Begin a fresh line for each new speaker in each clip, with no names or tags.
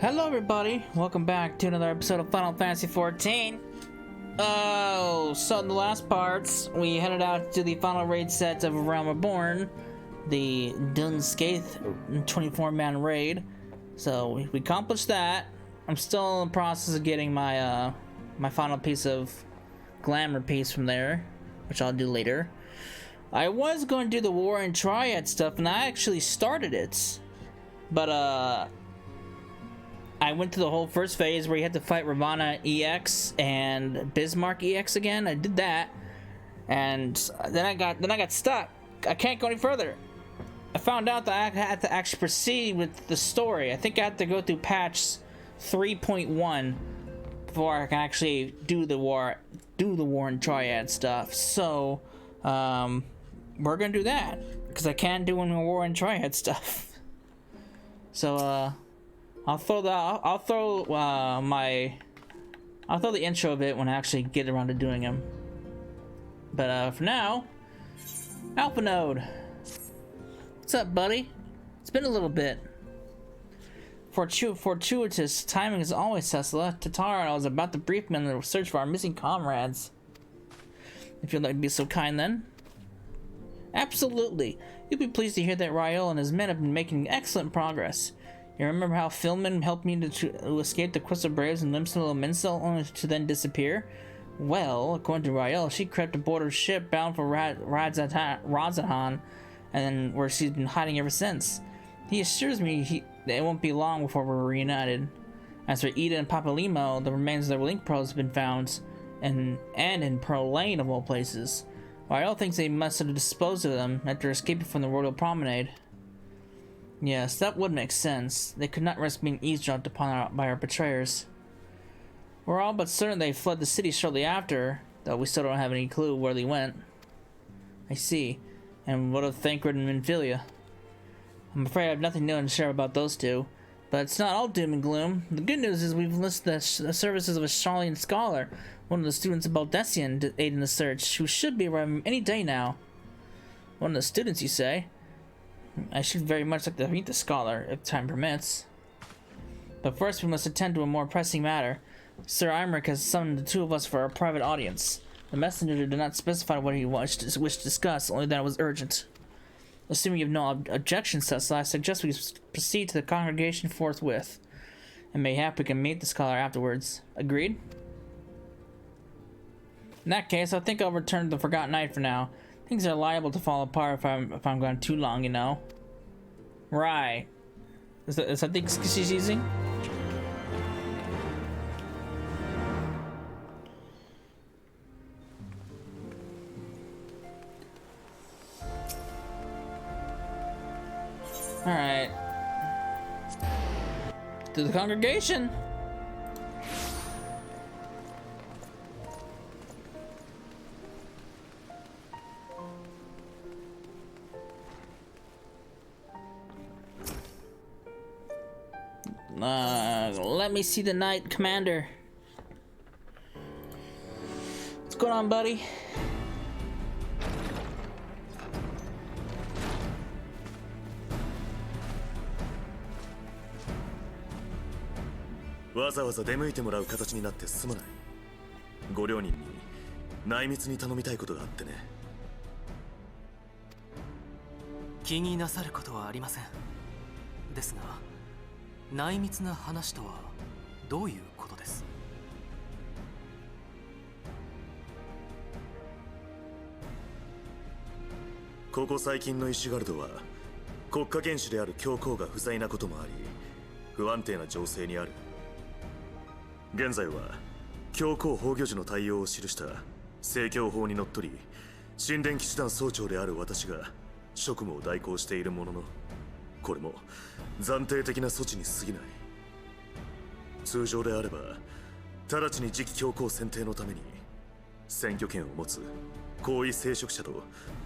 Hello everybody, welcome back to another episode of Final Fantasy XIV. So in the last parts, we headed out to the final raid set of Realm Reborn, the Dunscaith 24-man raid. So we accomplished that. I'm still in the process of getting my my final piece of glamour piece from there, which I'll do later. I was going to do the War and Triad stuff, and I actually started it, but I went to the whole first phase where you had to fight Ravana EX and Bismarck EX again. I did that, and then I got stuck. I can't go any further. I found out that I had to actually proceed with the story. I think I had to go through patch 3.1 before I can actually do the war and Triad stuff. So we're gonna do that because I can't do any war and Triad stuff. So I'll throw the intro of it when I actually get around to doing them. But for now, Alpha Node. What's up, buddy? It's been a little bit. Fortuitous timing as always, Tesla. Tatar, I was about to brief me on the search for our missing comrades. If you'd like to be so kind, then. Absolutely. You'll be pleased to hear that Rael and his men have been making excellent progress. You remember how Philman helped me to escape the Crystal Braves and Limsel Minsel only to then disappear? Well, according to Rael, she crept aboard her ship bound for Radzahan, and then where she's been hiding ever since. He assures me that it won't be long before we're reunited. As for Ida and Papalimo, the remains of their link pearls have been found, and in Pearl Lane of all places. Rael thinks they must have disposed of them after escaping from the Royal Promenade. Yes, that would make sense. They could not risk being eavesdropped upon by our betrayers. We're all but certain they fled the city shortly after, though we still don't have any clue where they went. I see. And what of Thancred and Minfilia? I'm afraid I have nothing new to share about those two, but it's not all doom and gloom. The good news is we've enlisted the services of a Charlian scholar, one of the students of Baldessian, to aid in the search, who should be arriving any day now. One of the students, you say? I should very much like to meet the scholar, if time permits. But first we must attend to a more pressing matter. Sir Imric has summoned the two of us for a private audience. The messenger did not specify what he wished to discuss, only that it was urgent. Assuming you have no objections, Tesla, I suggest we proceed to the congregation forthwith, and mayhap we can meet the scholar afterwards. Agreed? In that case, I think I'll return to the Forgotten Knight for now. Things are liable to fall apart if I'm gone too long, you know. Right. Is that the excuse she's using? Alright. To the congregation. Let me see the Knight Commander. What's going on, buddy?
わざわざ出向いてもらう形になってすまない。ご両人に内密に頼みたいことがあってね。
気になさることはありません。ですが、内密な話とはどういうことです？
ここ最近のイシュガルドは国家元首である教皇が不在なこともあり、不安定な情勢にある。現在は教皇崩御時の対応を記した政教法にのっとり、神殿騎士団総長である私が職務を代行しているものの、これも暫定的な措置に過ぎない。通常であれば直ちに次期教皇選定のために選挙権を持つ高位聖職者と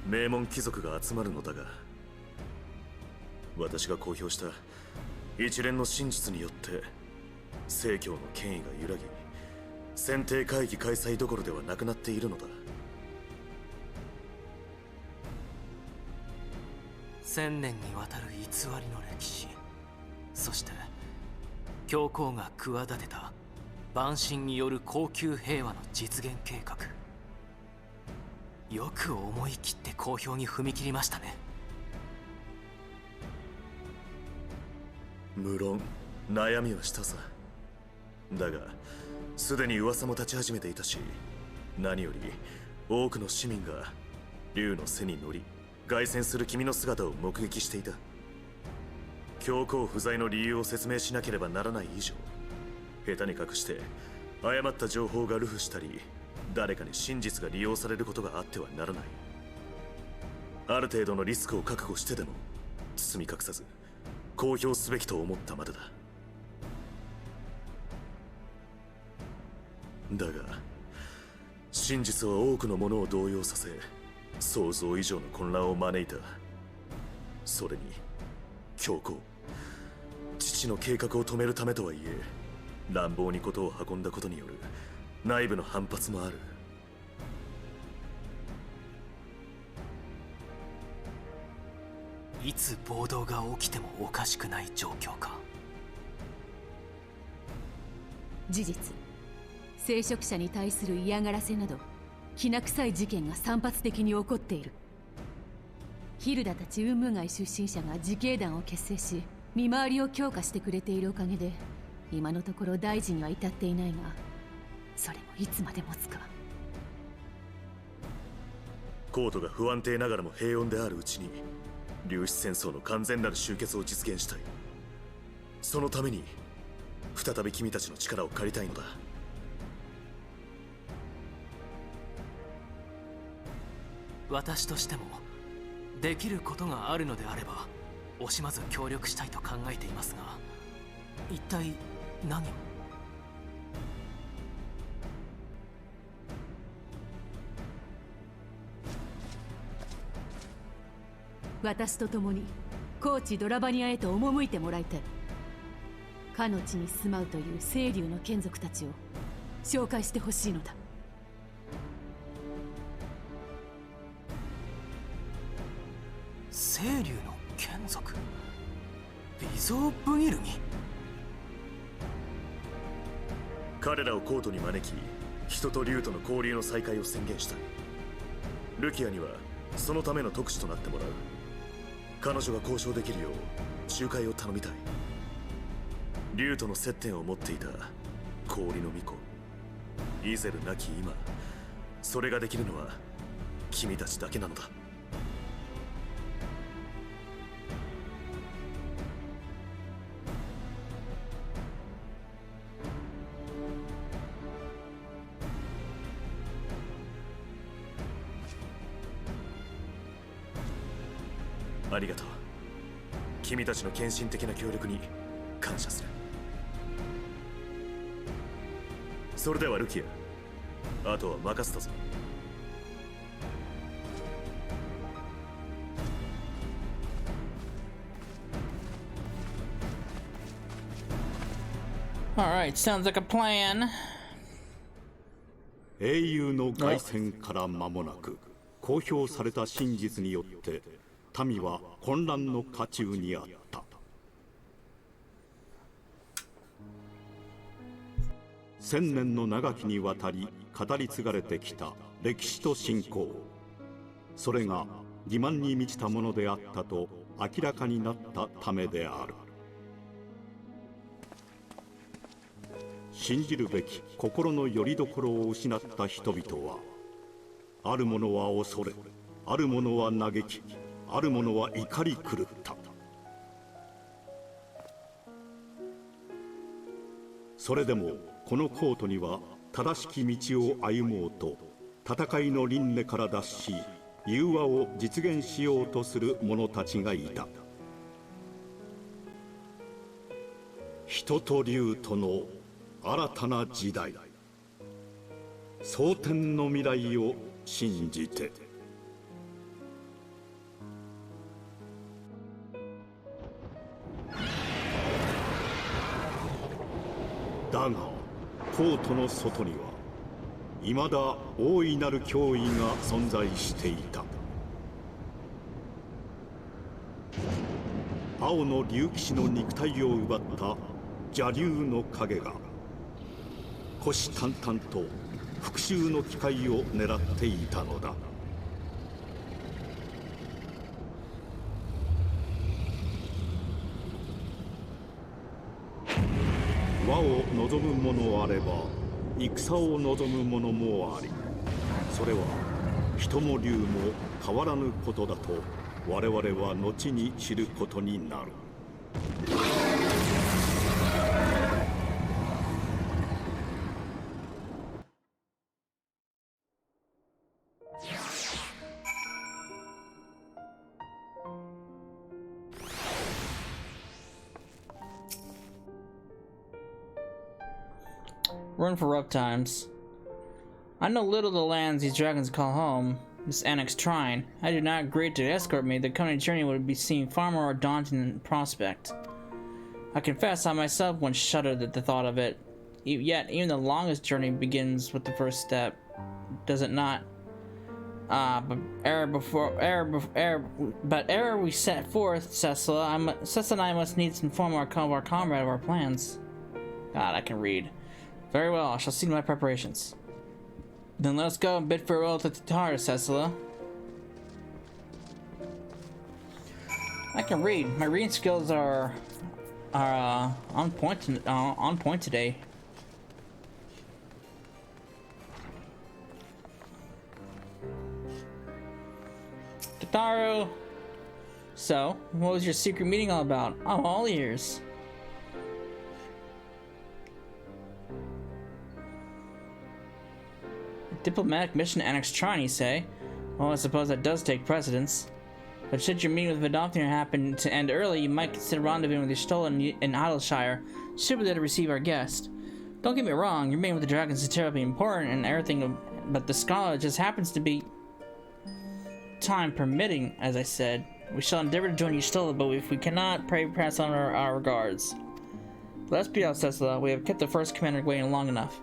名門貴族が集まるのだが、私が公表した一連の真実によって政教の権威が揺らぎ、選定会議開催どころではなくなっているのだ。
1000年にわたる偽りの歴史、そして教皇が企てた万神による恒久平和の実現計画、よく思い切って公表に踏み切りましたね。
無論悩みはしたさ。だがすでに噂も立ち始めていたし、何より多くの市民が竜の背に乗り凱旋する君の姿を目撃していた。教皇不在の理由を説明しなければならない以上、下手に隠して誤った情報が流布したり、誰かに真実が利用されることがあってはならない。ある程度のリスクを覚悟してでも包み隠さず公表すべきと思ったまでだ。だが真実は多くの者を動揺させ、想像以上の混乱を招いた。それに教皇、父の計画を止めるためとはいえ乱暴に事を運んだことによる内部の反発もある。
いつ暴動が起きてもおかしくない状況か。
事実、聖職者に対する嫌がらせなどきな臭い事件が散発的に起こっている。ヒルダたち雲霧街出身者が自警団を結成し、見回りを強化してくれているおかげで今のところ大事には至っていないが、それもいつまで持つか。
コートが不安定ながらも平穏であるうちに粒子戦争の完全なる終結を実現したい。そのために再び君たちの力を借りたいのだ。
私としてもできることがあるのであれば惜しまず協力したいと考えていますが、一体何を？
私と共に高地ドラバニアへと赴いてもらいたい。かの地に住まうという清流の眷属たちを紹介してほしいのだ。
清流の眷属、微増ブギルに。
彼らをコートに招き、人と竜との交流の再開を宣言したい。ルキアにはそのための特使となってもらう。彼女が交渉できるよう仲介を頼みたい。竜との接点を持っていた氷の巫女イゼルなき今、それができるのは君たちだけなのだ。ありがとう。君たちの献身的な協力に感謝する。それではルキア、あとは任せたぞ。
Alright, sounds like a plan.
英雄の凱旋から間もなく公表された真実によって民は混乱の渦中にあった。千年の長きにわたり語り継がれてきた歴史と信仰、それが欺瞞に満ちたものであったと明らかになったためである。信じるべき心の拠り所を失った人々は、ある者は恐れ、ある者は嘆き、ある者は怒り狂った。それでもこのコートには正しき道を歩もうと戦いの輪廻から脱し、融和を実現しようとする者たちがいた。人と竜との新たな時代、蒼天の未来を信じて。だがコートの外には未だ大いなる脅威が存在していた。青の竜騎士の肉体を奪った邪竜の影が虎視眈々と復讐の機会を狙っていたのだ。和を望む者あれば戦を望む者もあり、それは人も竜も変わらぬことだと我々は後に知ることになる。
We're in for rough times. I know little of the lands these dragons call home, this annexed shrine. I do not agree to escort me. The coming journey would be seen far more daunting than prospect. I confess I myself once shuddered at the thought of it. Yet even the longest journey begins with the first step, does it not? But ere we set forth, Cecil and I must needs inform our comrade of our plans. God, I can read. Very well, I shall see to my preparations. Then let us go and bid farewell to Tatar, Cecila. I can read. My reading skills are on point today. Tataru. So, what was your secret meeting all about? I'm all ears. Diplomatic mission to annex Shrine, you say? Well, I suppose that does take precedence. But should your meeting with Vidofnir happen to end early, you might consider rendezvousing with your stolen in Idleshire, should we there to receive our guest. Don't get me wrong, your meeting with the dragons is terribly important and everything, but the scholar just happens to be time permitting, as I said. We shall endeavor to join you still, but if we cannot, pray pass on our regards. Let's be out, Cecila. We have kept the first commander waiting long enough.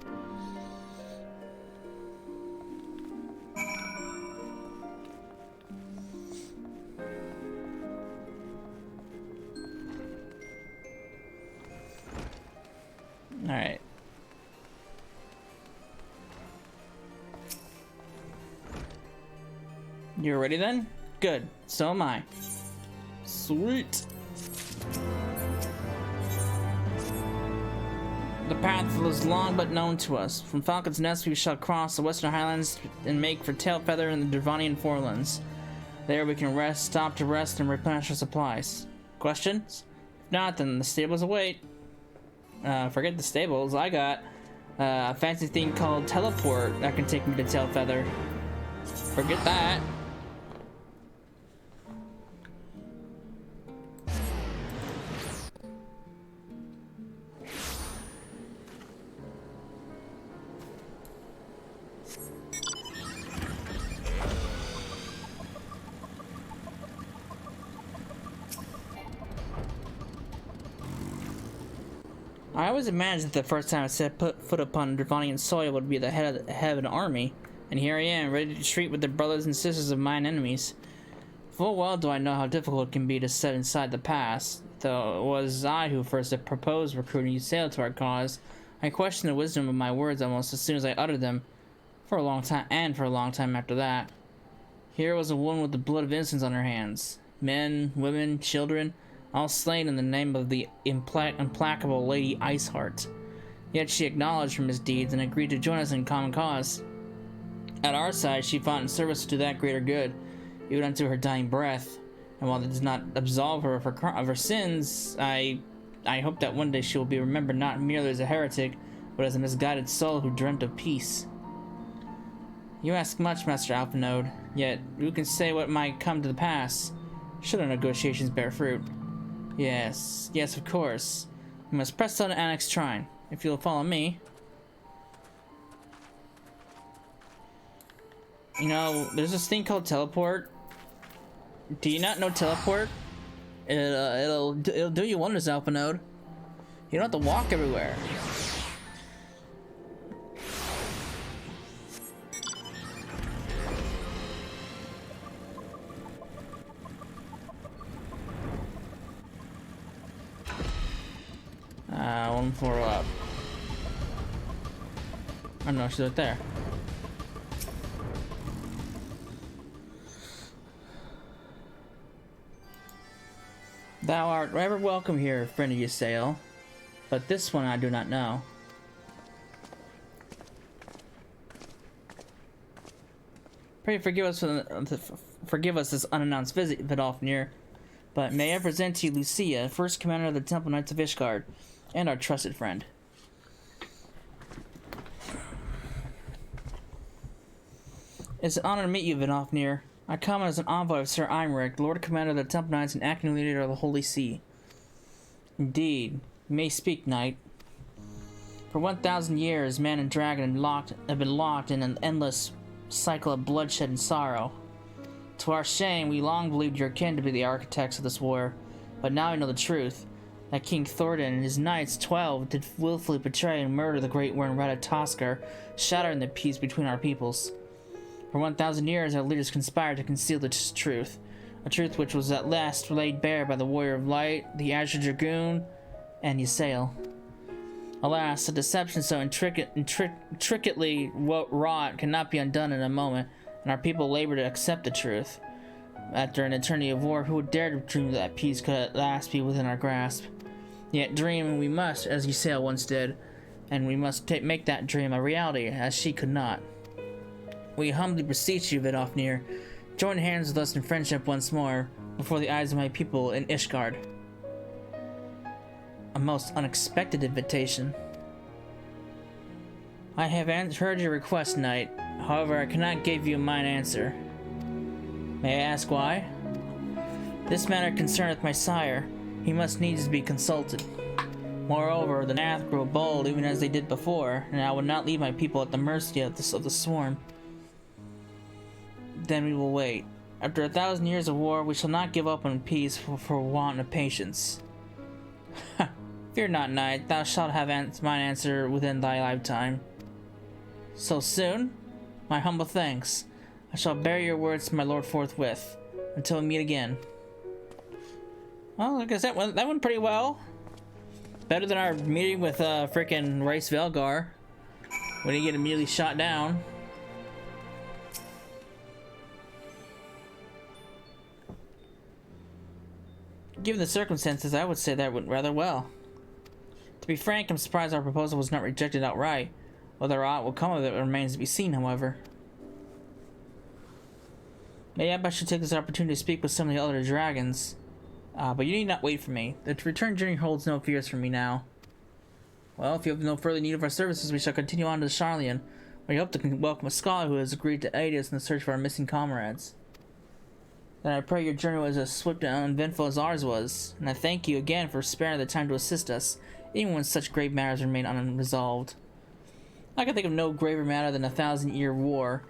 Alright. You're ready then? Good. So am I. Sweet. The path was long but known to us. From Falcon's Nest we shall cross the western highlands and make for Tailfeather in the Dervanian forelands. There we can stop to rest and replenish our supplies. Questions? If not, then the stables await. Forget the stables. I got a fancy thing called teleport that can take me to Tailfeather. Forget that. I always imagined that the first time I set foot upon Dervanian soil would be the head of an army, and here I am, ready to treat with the brothers and sisters of mine enemies. Full well do I know how difficult it can be to set inside the pass, though it was I who first proposed recruiting you sail to our cause. I questioned the wisdom of my words almost as soon as I uttered them, for a long time after that. Here was a woman with the blood of innocents on her hands. Men, women, children, all slain in the name of the implacable Lady Iceheart. Yet she acknowledged her misdeeds and agreed to join us in common cause. At our side, she fought in service to that greater good, even unto her dying breath. And while it does not absolve her of her sins, I hope that one day she will be remembered not merely as a heretic, but as a misguided soul who dreamt of peace. You ask much, Master Alphanode, yet who can say what might come to the pass, should our negotiations bear fruit? Yes, of course. We must press on to annex Shrine. If you'll follow me. You know, there's this thing called teleport. Do you not know teleport? It'll do you wonders, Alphanode. You don't have to walk everywhere. before we're up. Oh no, she's right there. Thou art ever welcome here, friend of Ysael, but this one I do not know. Pray forgive us this unannounced visit, Vidofnir, but may I present to you Lucia, first commander of the Temple Knights of Ishgard, and our trusted friend. It's an honor to meet you, Vidofnir. I come as an envoy of Sir Imric, Lord Commander of the Temple Knights and acting leader of the Holy See. Indeed, you may speak, knight. For 1,000 years, man and dragon have been locked in an endless cycle of bloodshed and sorrow. To our shame, we long believed your kin to be the architects of this war, but now we know the truth. That King Thordan and his knights, 12, did willfully betray and murder the great Wern Ratatoskar, shattering the peace between our peoples. For 1,000 years, our leaders conspired to conceal this truth, a truth which was at last laid bare by the Warrior of Light, the Azure Dragoon, and Ysael. Alas, a deception so intricately wrought cannot be undone in a moment, and our people labor to accept the truth. After an eternity of war, who would dare to dream that peace could at last be within our grasp? Yet dream we must, as Ysael once did, and we must make that dream a reality, as she could not. We humbly beseech you, Vidofnir, join hands with us in friendship once more, before the eyes of my people in Ishgard. A most unexpected invitation. I have heard your request, knight. However, I cannot give you mine answer. May I ask why? This matter concerneth my sire. He must needs be consulted. Moreover, the Nath grow bold even as they did before, and I would not leave my people at the mercy of the swarm. Then we will wait. After 1,000 years of war, we shall not give up on peace for want of patience. Fear not, knight. Thou shalt have mine answer within thy lifetime. So soon? My humble thanks. I shall bear your words to my lord forthwith. Until we meet again. Well, like I said, that went pretty well. Better than our meeting with frickin' Race Velgar. When he get immediately shot down. Given the circumstances, I would say that went rather well. To be frank, I'm surprised our proposal was not rejected outright. Whether aught will come of it remains to be seen, however. Maybe I should take this opportunity to speak with some of the other dragons. But you need not wait for me. The return journey holds no fears for me now. Well, if you have no further need of our services, we shall continue on to Charlian, where we hope to welcome a scholar who has agreed to aid us in the search for our missing comrades. Then I pray your journey was as swift and uneventful as ours was, and I thank you again for sparing the time to assist us, even when such grave matters remain unresolved. I can think of no graver matter than a 1,000-year war,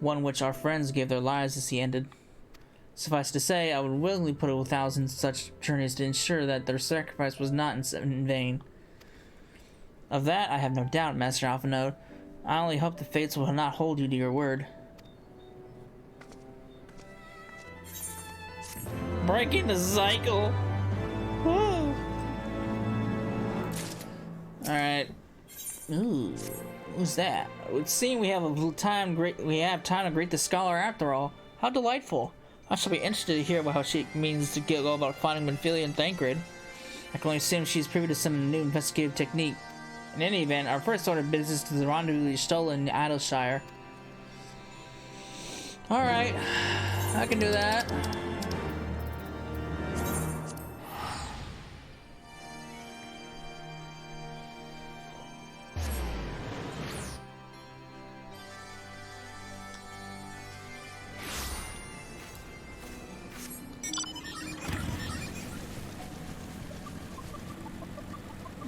one which our friends gave their lives to see ended. Suffice to say, I would willingly put 1,000 such journeys to ensure that their sacrifice was not in vain. Of that I have no doubt, Master Alphanode. I only hope the fates will not hold you to your word. Breaking the cycle. Woo. Alright. Ooh, who's that? It would seem we have time to greet the scholar after all. How delightful. I shall be interested to hear about how she means to go about finding Menphilia and Thancred. I can only assume she's privy to some new investigative technique. In any event, our first order of business is the rendezvous stolen in Idleshire. Alright, I can do that.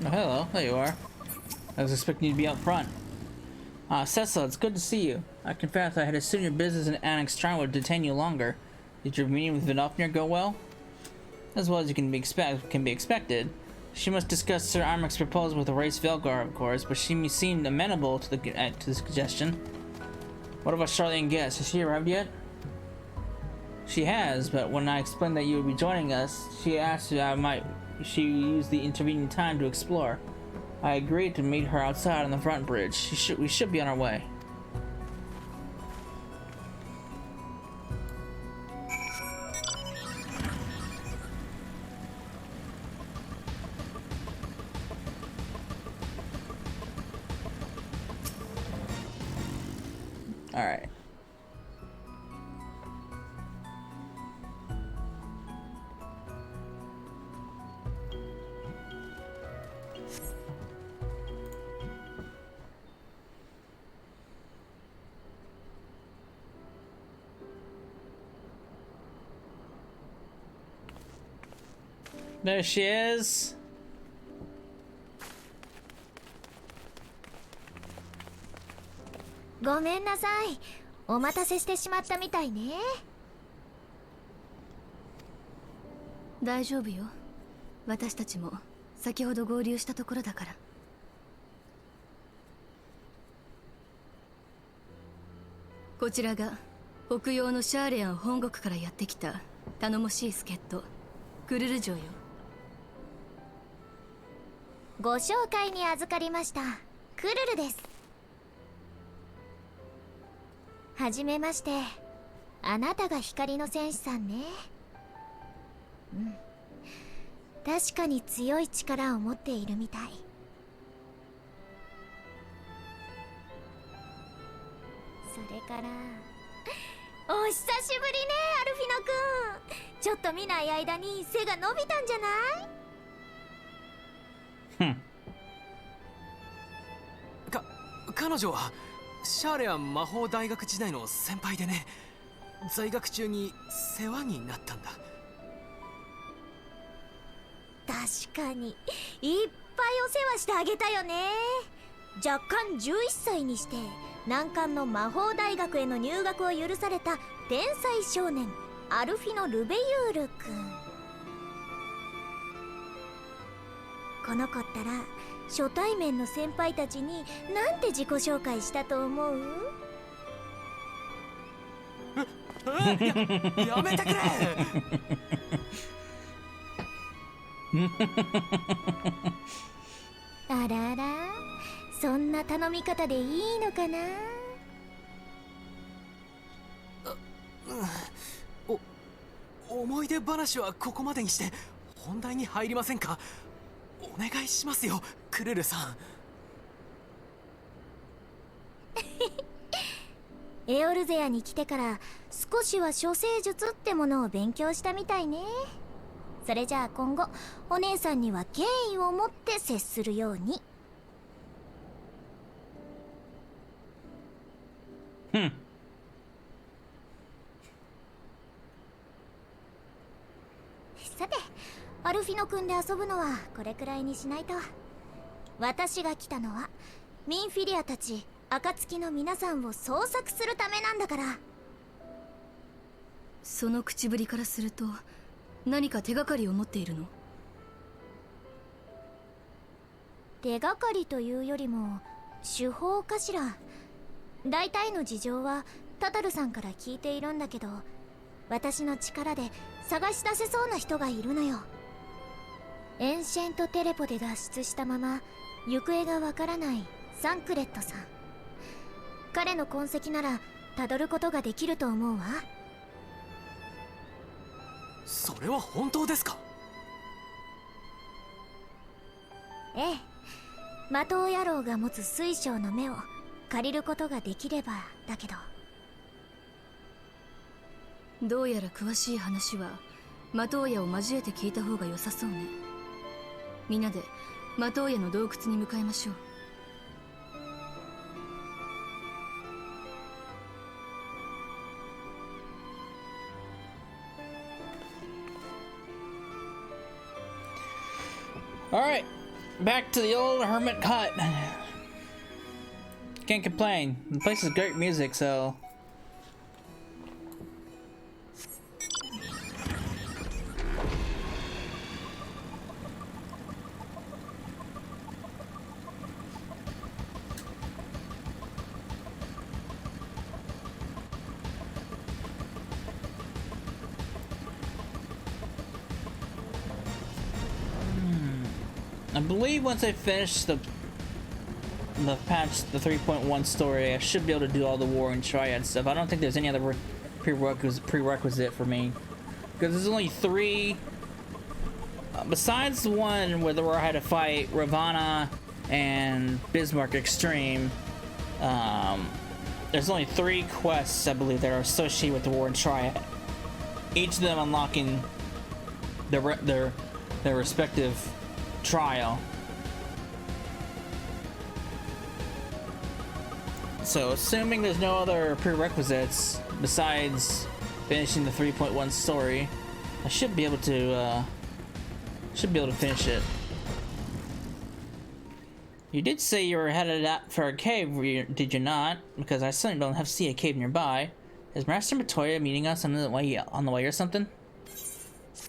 Oh, hello, there you are. I was expecting you to be out front. Cecil, it's good to see you. I confess I had assumed your business in Annex Shrine would detain you longer. Did your meeting with Vidofnir go well? As well as you can be expected. She must discuss Sir Imric's proposal with the Race Velgar, of course, but she seemed amenable to the suggestion. What about Charlene Guest? Has she arrived yet? She has, but when I explained that you would be joining us, she asked if she used the intervening time to explore. I agreed to meet her outside on the front bridge. We should be on our way. All right. There she is.
ごめんなさい。お待たせしてしまったみたいね。
大丈夫よ。私たちも先ほど合流したところだから。こちらが北洋のシャーレアン本国からやってきた頼もしい助っ人クルル城よ。
ご紹介に預かりました。クルルです。はじめまして。あなたが光の戦士さんね。うん。確かに強い力を持っているみたい。それからお久しぶりね、アルフィノくん。ちょっと見ない間に背が伸びたんじゃない？
彼女はシャーレアン魔法大学時代の先輩でね、在学中に世話になったんだ。
確かにいっぱいお世話してあげたよね。若干11歳にして難関の魔法大学への入学を許された天才少年アルフィノ・ルベユール君。この子ったら初対面の先輩たちになんて自己紹介したと思う？
やめてくれ
あらら、そんな頼み方でいいのかな？
思い出話はここまでにして本題に入りませんか？お願いしますよ、クルルさん。
エオルゼアに来てから少しは処世術ってものを勉強したみたいね。それじゃあ今後お姉さんには敬意を持って接するように。さて、アルフィノ君で遊ぶのはこれくらいにしないと。私が来たのはミンフィリアたち暁の皆さんを捜索するためなんだから。
その口ぶりからすると何か手がかりを持っているの？
手がかりというよりも手法かしら。大体の事情はタタルさんから聞いているんだけど、私の力で探し出せそうな人がいるのよ。エンシェントテレポで脱出したまま行方がわからないサンクレットさん。彼の痕跡なら辿ることができると思うわ。
それは本当ですか？
ええ。魔導野郎が持つ水晶の目を借りることができればだけど。
どうやら詳しい話は魔導野を交えて聞いた方が良さそうね。みんなで魔導野の洞窟に向かいましょう。
Alright, back to the old hermit hut. Can't complain. The place is great music, so... I believe once I finish the patch, the 3.1 story, I should be able to do all the war and triad stuff. I don't think there's any other prerequisite for me, because there's only 3. Besides the one where I had to fight Ravana and Bismarck Extreme, there's only 3 quests, I believe, that are associated with the war and triad. Each of them unlocking their respective trial. So, assuming there's no other prerequisites besides finishing the 3.1 story, I should be able to finish it. You did say you were headed out for a cave, did you not? Because I certainly don't see a cave nearby. Is Master Matoya meeting us on the way or something?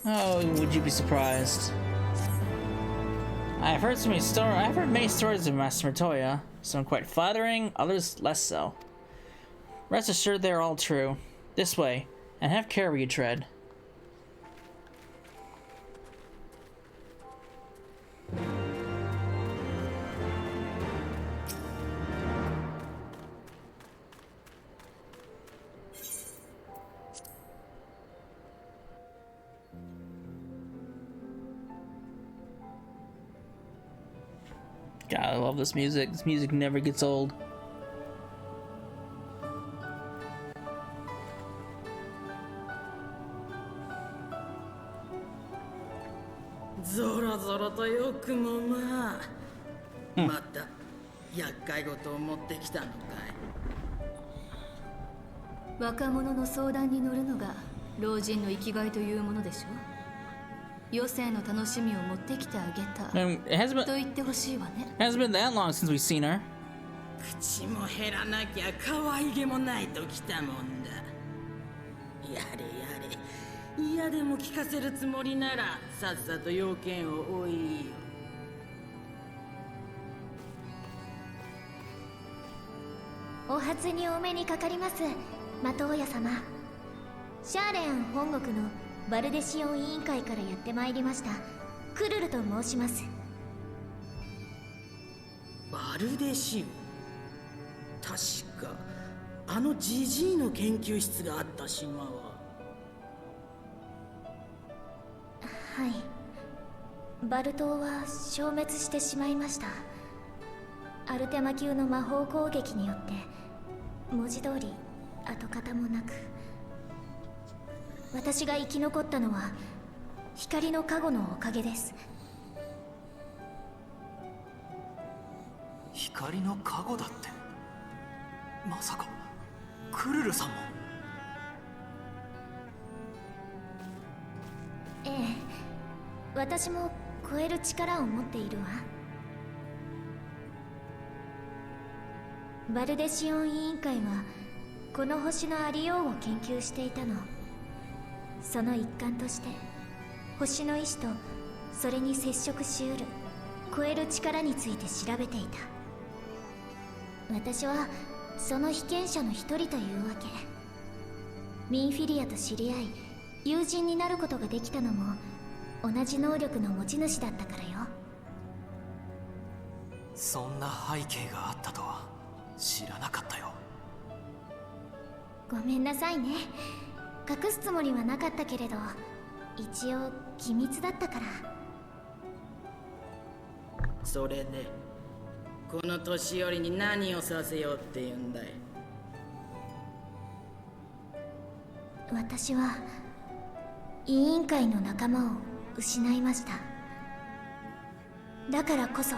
Oh, would you be surprised? I've heard many stories of Master Matoya. Some quite flattering, others less so. Rest assured they're all true. This way, and have care where you tread. God, I love this music. This music never gets old.
ゾロゾロとよくもまあ、また厄介事を持ってきたのかい。
若者の相談に乗るのが老人の生きがいというものでしょ。余生の楽しみを持ってきてあげた。と言ってほしいわね。
It hasn't been that long since we've seen her.
口も減らなきゃ可愛げもないときたもんだ。やれやれ、嫌でも聞かせるつもりならさっさと要件を追いよ。
お初にお目にかかります、マトーヤ様。シャーレアン本国のバルデシオン委員会からやってまいりましたクルルと申します。
バルデシオン、確かあのジジイの研究室があった島は。
はい、バル島は消滅してしまいました。アルテマ級の魔法攻撃によって文字通り跡形もなく、私が生き残ったのは光の加護のおかげです。
光の加護だって、まさかクルルさんも。
ええ、私も超える力を持っているわ。バルデシオン委員会はこの星のありようを研究していたの。その一環として星の意志とそれに接触しうる超える力について調べていた。私はその被験者の一人というわけ。ミンフィリアと知り合い友人になることができたのも同じ能力の持ち主だったからよ。
そんな背景があったとは知らなかったよ。
ごめんなさいね。隠すつもりはなかったけれど、一応機密だったから。
それでこの年寄りに何をさせようって言うんだい。
私は委員会の仲間を失いました。だからこそ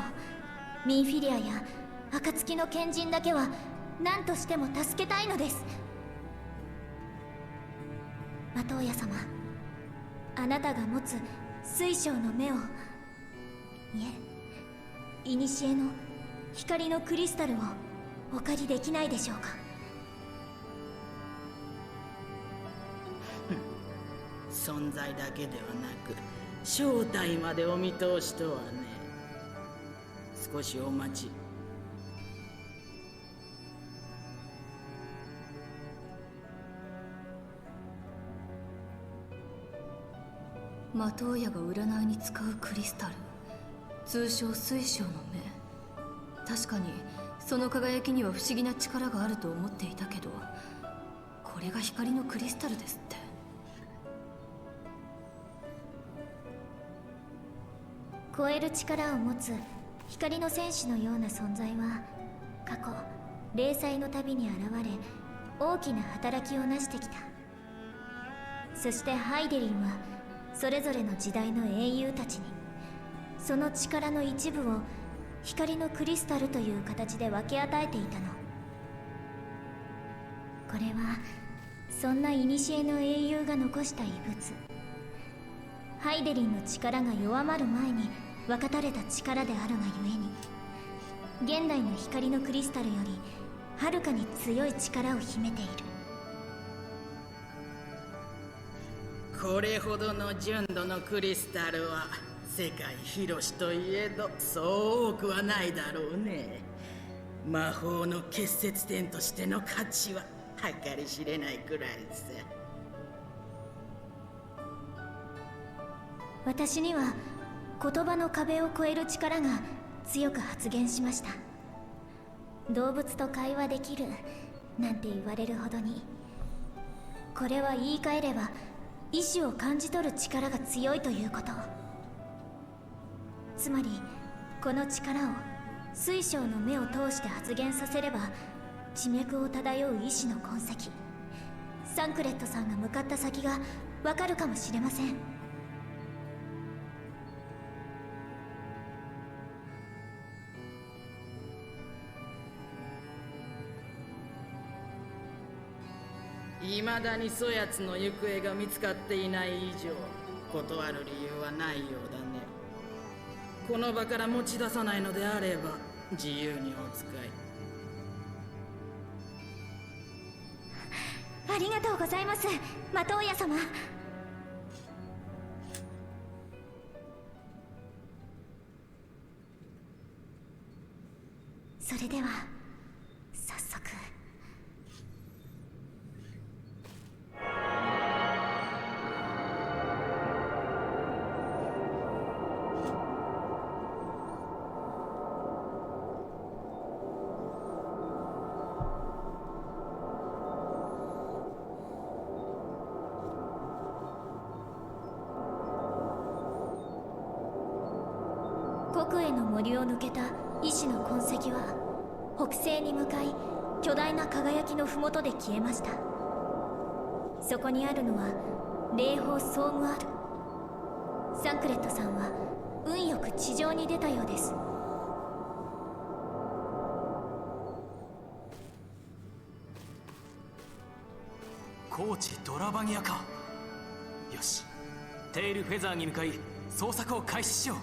ミンフィリアや暁の賢人だけは何としても助けたいのです。マトーヤ様、あなたが持つ水晶の目を、いえ、古の光のクリスタルをお借りできないでしょうか。
存在だけではなく正体までお見通しとはね。少しお待ち。
マトーヤが占いに使うクリスタル、通称水晶の目。確かにその輝きには不思議な力があると思っていたけど、これが光のクリスタルですって。
超える力を持つ光の戦士のような存在は過去霊祭のたびに現れ大きな働きを成してきた。そしてハイデリンはそれぞれの時代の英雄たちにその力の一部を光のクリスタルという形で分け与えていたの。これはそんな古の英雄が残した遺物。ハイデリンの力が弱まる前に分かたれた力であるがゆえに、現代の光のクリスタルよりはるかに強い力を秘めている。
これほどの純度のクリスタルは世界広しといえどそう多くはないだろうね。魔法の結節点としての価値は計り知れないくらいさ。
私には言葉の壁を越える力が強く発現しました。動物と会話できるなんて言われるほどに、これは言い換えれば意志を感じ取る力が強いということ。つまりこの力を水晶の目を通して発現させれば、地脈を漂う意志の痕跡、サンクレットさんが向かった先がわかるかもしれません。
未だにそやつの行方が見つかっていない以上、断る理由はないようだね。この場から持ち出さないのであれば自由にお使い。
ありがとうございます、マトーヤ様。それでは早速。国への森を抜けた意志の痕跡は北西に向かい巨大な輝きの麓で消えました。そこにあるのは霊峰ソームアル。サンクレットさんは運よく地上に出たようです。
高知ドラバニアか。よし、テールフェザーに向かい捜索を開始しよう。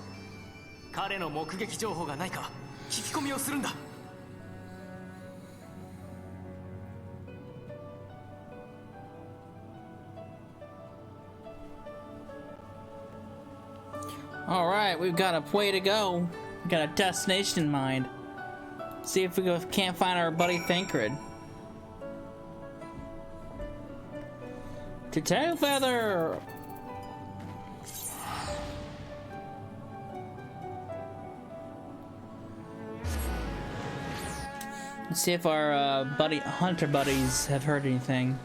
彼の目撃情報がないか聞き込みをするんだ。
Alright, we've got a way to go. We've got a destination in mind. See if we can't find our buddy Thancred. To Tailfeather! Let's see if our hunter buddies have heard anything.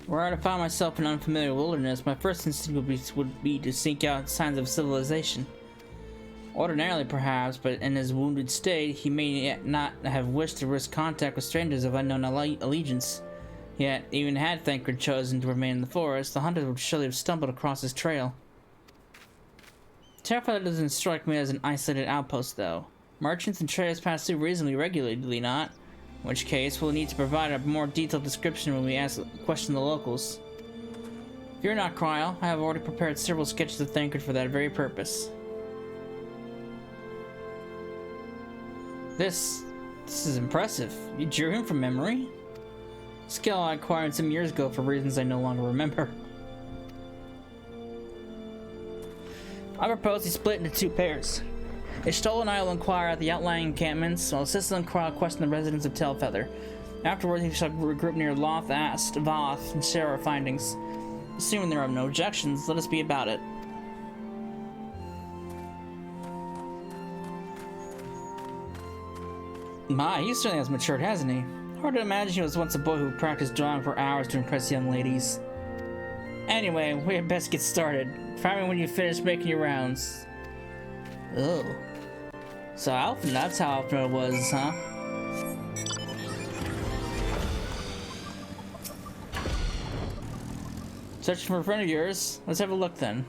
Were I to find myself in unfamiliar wilderness, my first instinct would be to seek out signs of civilization. Ordinarily, perhaps, but in his wounded state, he may not have wished to risk contact with strangers of unknown allegiance. Yet, even had Thancred chosen to remain in the forest, the hunters would surely have stumbled across his trail. Tailfeather doesn't strike me as an isolated outpost, though. Merchants and traders pass through reasonably regularly, do they not? In which case, we'll need to provide a more detailed description when we question the locals. Fear not, Cryle. I have already prepared several sketches of Thancred for that very purpose. This is impressive. You drew him from memory? Skill I acquired some years ago for reasons I no longer remember. I propose he split into two pairs. Ishgard and I will inquire at the outlying encampments, while Sissel and Cryle question the residents of Tailfeather. Afterwards, we shall regroup near Loth Ast Voth and share our findings. Assuming there are no objections, let us be about it. My, he certainly has matured, hasn't he? Hard to imagine he was once a boy who practiced drawing for hours to impress young ladies. Anyway, we had best get started. Find me when you finish making your rounds. Oh. So Alpha, that's how often it was, huh? Searching for a friend of yours? Let's have a look then.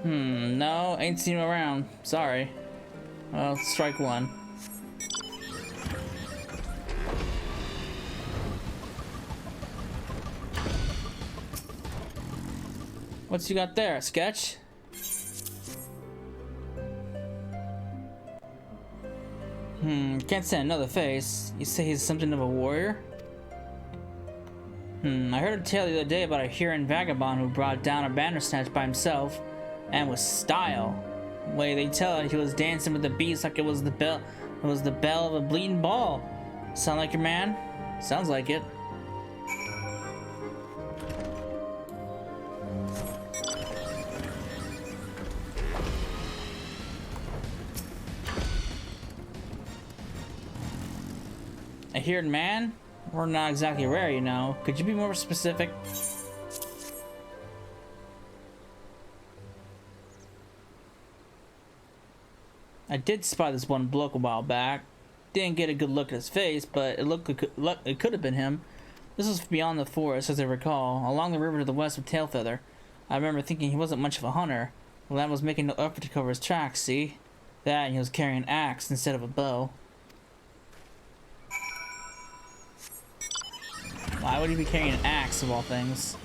No, ain't seen him around. Sorry. Well, strike one. What's you got there? A sketch? Can't say another face. You say he's something of a warrior? I heard a tale the other day about a Huron vagabond who brought down a bandersnatch by himself, and with style. The way they tell it, he was dancing with the beast like it was the bell of a bleeding ball. Sound like your man? Sounds like it. A Huron man? We're not exactly rare, you know. Could you be more specific? I did spot this one bloke a while back. Didn't get a good look at his face, but it could have been him. This was beyond the forest, as I recall, along the river to the west of Tailfeather. I remember thinking he wasn't much of a hunter. The lad was making no effort to cover his tracks, see? That, and he was carrying an axe instead of a bow. Why would he be carrying an axe, of all things?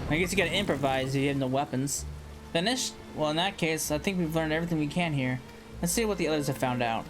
I guess you gotta improvise if you have no weapons. Finished? Well, in that case, I think we've learned everything we can here. Let's see what the others have found out.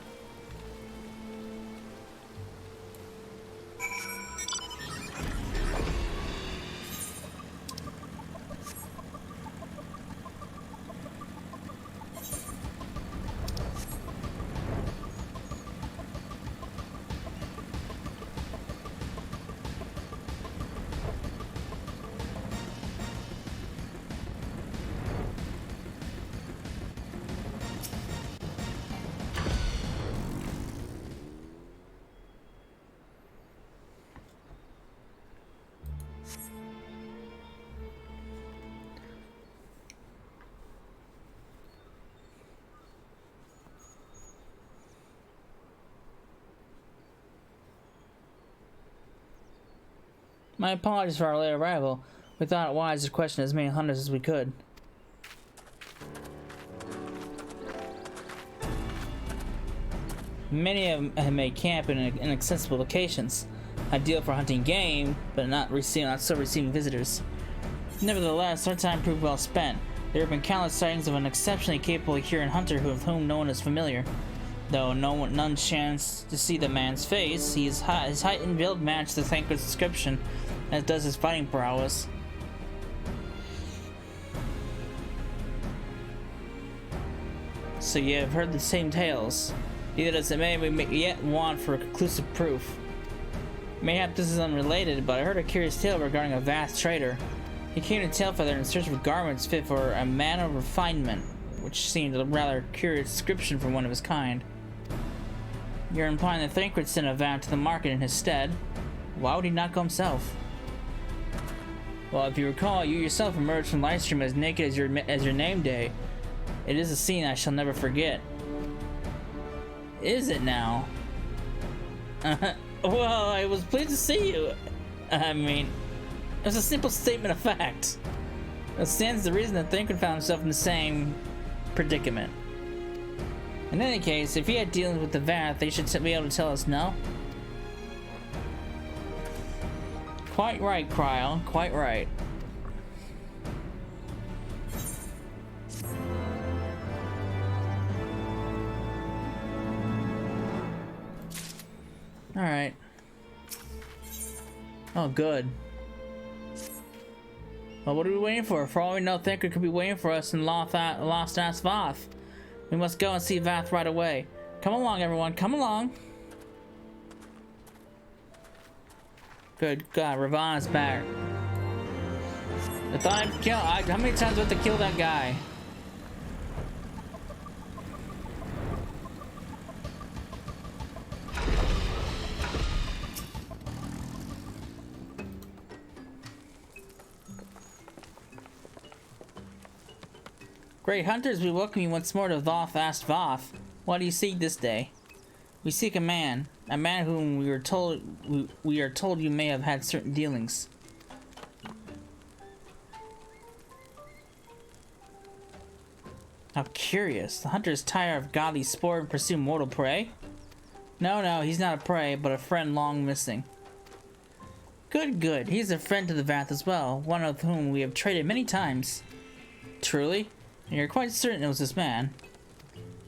My apologies for our late arrival. We thought it wise to question as many hunters as we could. Many of them have made camp in inaccessible locations, ideal for hunting game, but not so receiving visitors. Nevertheless, our time proved well spent. There have been countless sightings of an exceptionally capable Huron hunter with whom no one is familiar. Though none chance to see the man's face, his height and build match the Thancred's description, as does his fighting prowess. So you have heard the same tales. Neither does it may yet want for conclusive proof. Mayhap this is unrelated, but I heard a curious tale regarding a vast trader. He came to Tailfeather in search of garments fit for a man of refinement, which seemed a rather curious description for one of his kind. You're implying that Thancred sent a van to the market in his stead. Why would he not go himself? Well, if you recall, you yourself emerged from Livestream as naked as your name day. It is a scene I shall never forget. Is it now? Well, I was pleased to see you. I mean, it was a simple statement of fact. It stands to reason that Thancred found himself in the same predicament. In any case, if he had dealings with the Vath, they should be able to tell us no. Quite right, Cryle. Quite right. Alright. Oh, good. Well, what are we waiting for? For all we know, Thinker could be waiting for us in Lost Ass Voth. We must go and see Vath right away. Come along, everyone. Come along. Good God, Ravana's back. I thought I'd kill. How many times do I have to kill that guy? Great hunters, we welcome you once more to Voth Ast Voth. What do you seek this day? We seek a man whom we are told you may have had certain dealings. How curious. The hunter is tired of godly sport and pursue mortal prey? No, he's not a prey, but a friend long missing. Good. He's a friend to the Vath as well, one of whom we have traded many times. Truly? And you're quite certain it was this man?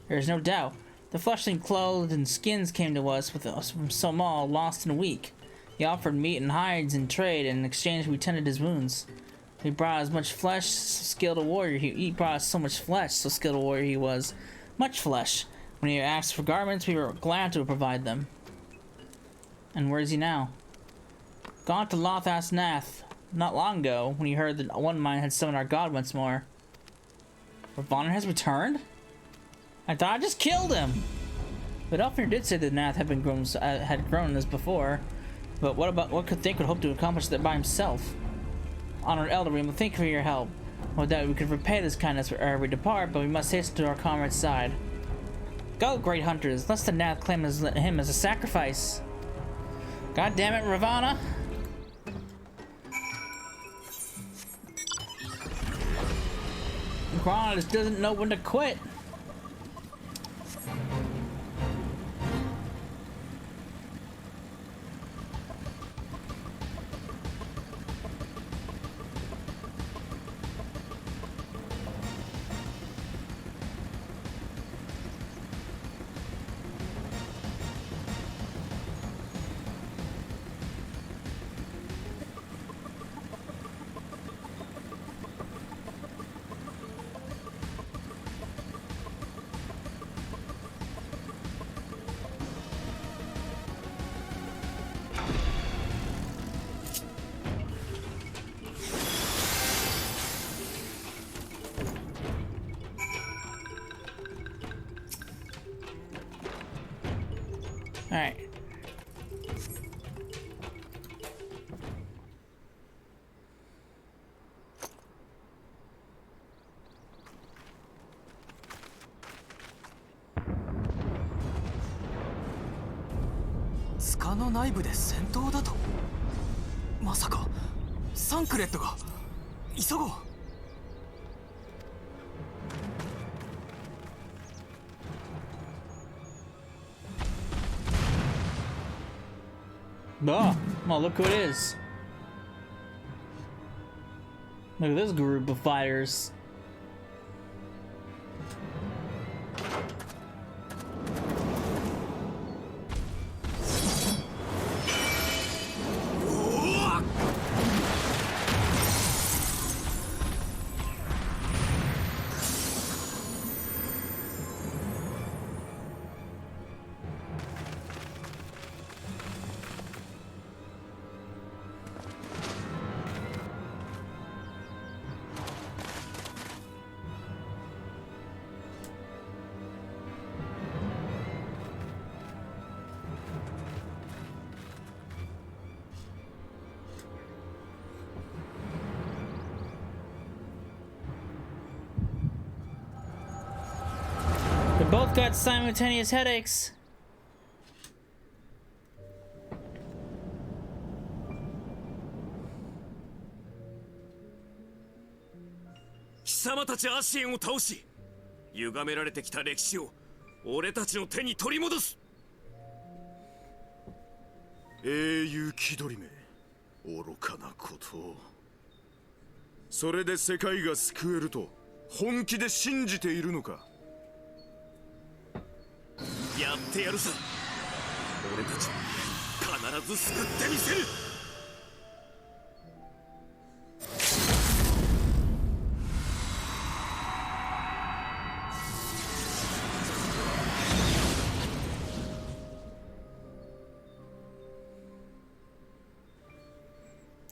There is no doubt. The fleshling clothed and skins came to us from Somal, lost in a week. He offered meat and hides in trade, and in exchange we tended his wounds. He brought us much flesh, so skilled a warrior. He brought us so much flesh, so skilled a warrior he was. Much flesh. When he asked for garments, we were glad to provide them. And where is he now? Gone to Lothas Nath. Not long ago, when he heard that one mine had summoned our god once more. Ravana has returned? I thought I just killed him! But Elfnir did say that Nath had grown as before. But what could Think would hope to accomplish that by himself? Honored Elder, we must thank you for your help. No doubt we could repay this kindness wherever we depart, but we must hasten to our comrade's side. Go, great hunters, lest the Nath claim him as a sacrifice. God damn it, Ravana! Grana just doesn't know when to quit. Alright.
塚の内部で戦闘だと？まさかサンクレットが急ごう。
Oh, well, look who it is. Look at this group of fighters. We both got simultaneous headaches.
貴様たちアシエンを倒し、歪められてきた歴史を俺たちの手に取り戻す。
英雄気取りめ、愚かなことを。それで世界が救えると本気で信じているのか。
やってやるさ。俺たちは必ず救ってみせる。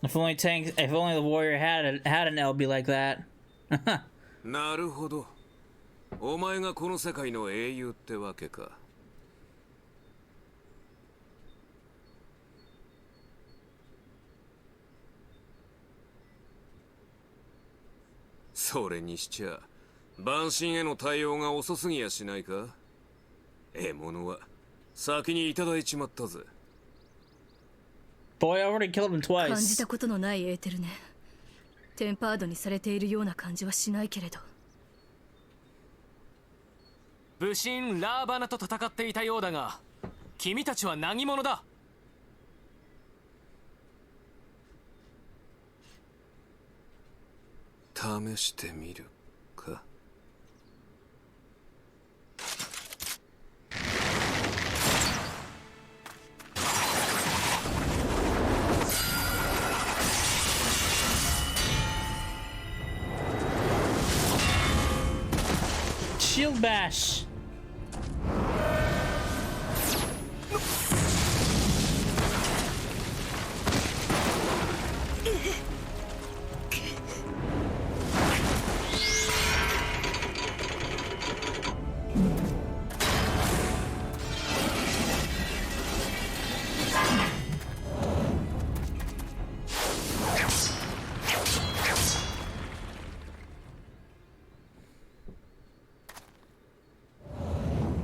If only the warrior had an LB like that.
なるほど。お前がこの世界の英雄ってわけか。それにしちゃ万神への対応が遅すぎやしないか。獲物は先にいただいちまったぜ。
Boy, I already killed him
感じ
twice.
たことのないエーテルね。テンパードにされているような感じはしないけれど。
武神ラーバナと戦っていたようだが、君たちは何者だ。
試してみるか。
Shield bash.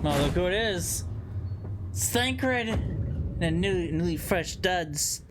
Oh, look who it is. It's Thancred and newly fresh duds.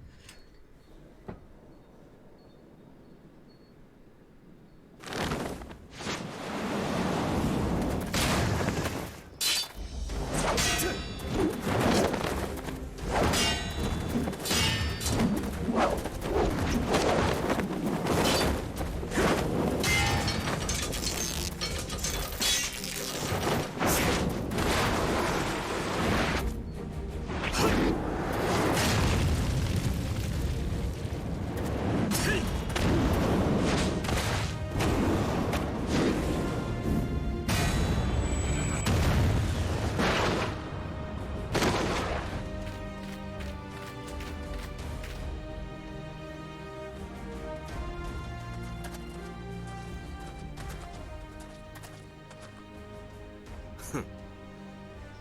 Huh.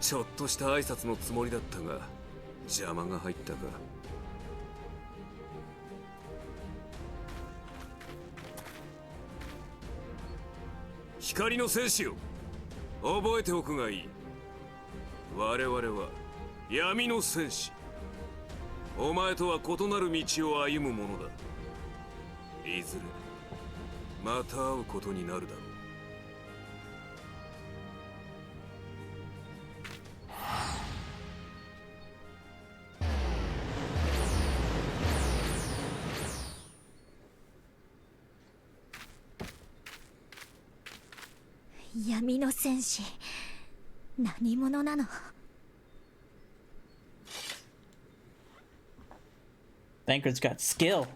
ちょっとした挨拶のつもりだったが邪魔が入ったか。光の戦士よ、覚えておくがいい。我々は闇の戦士。お前とは異なる道を歩む者だ。いずれまた会うことになるだろう。
闇の戦士、何者なの。
Thancred's got skill.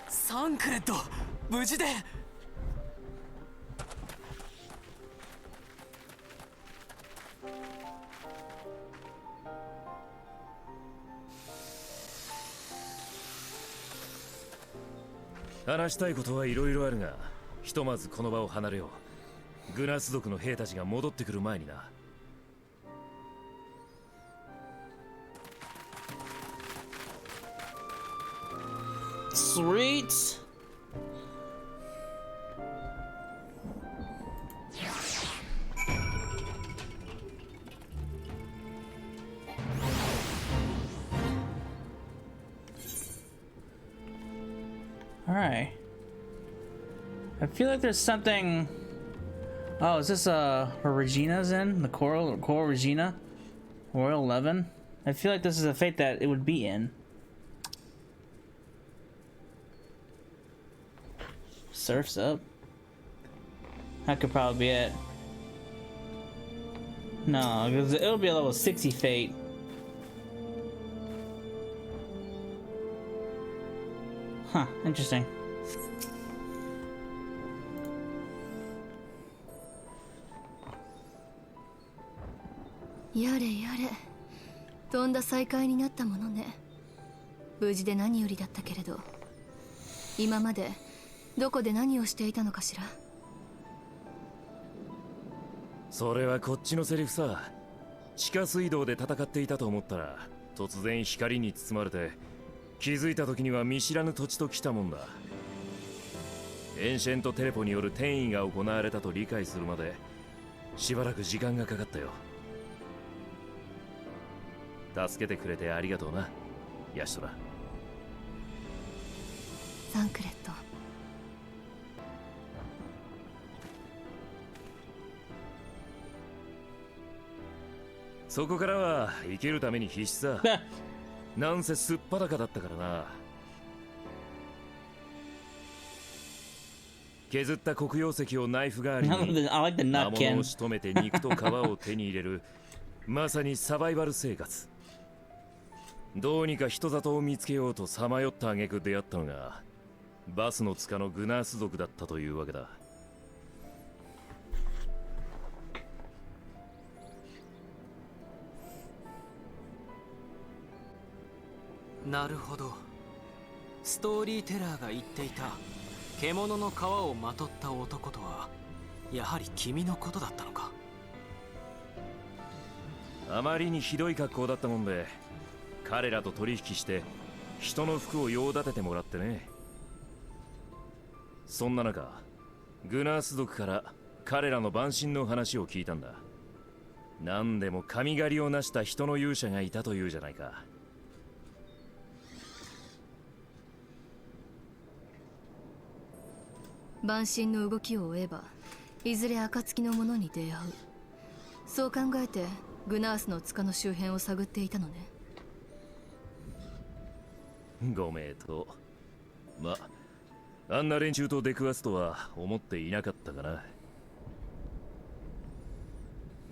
サンクレッド、無事で。
話したいことはいろいろあるが、ひとまずこの場を離れよう。グナス族の兵たちが戻ってくる前にな。
Sweet. Alright. I feel like there's something. Oh, is this where Regina's in? The Coral Regina? Royal 11? I feel like this is a fate that it would be in. Surf's up. That could probably be it. No, because it'll be a level 60 fate. Huh, interesting.
やれやれ、とんだ再会になったものね。無事で何よりだったけれど、今までどこで何をしていたのかしら。
それはこっちのセリフさ。地下水道で戦っていたと思ったら突然光に包まれて、気づいた時には見知らぬ土地と来たもんだ。エンシェントテレポによる転移が行われたと理解するまでしばらく時間がかかったよ。助けてくれてありがとうな、ヤシトラ。
サンクレット。
そこからは生きるために必死さ。なんせすっぱだかだったからな。削った黒曜石をナイフ代わりに魔物を仕留めて肉と皮を手に入れるまさにサバイバル生活。どうにか人里を見つけようとさまよった挙句出会ったのがバスの塚のグナース族だったというわけだ。
なるほど。ストーリーテラーが言っていた獣の皮をまとった男とはやはり君のことだったのか。
あまりにひどい格好だったもんで彼らと取引して人の服を用立ててもらってね。そんな中グナース族から彼らの蛮身の話を聞いたんだ。何でも神狩りを成した人の勇者がいたというじゃないか。
蛮身の動きを追えばいずれ暁の者に出会う。そう考えてグナースの塚の周辺を探っていたのね。
ご名答。ま、あんな連中と出くわすとは思っていなかったかな。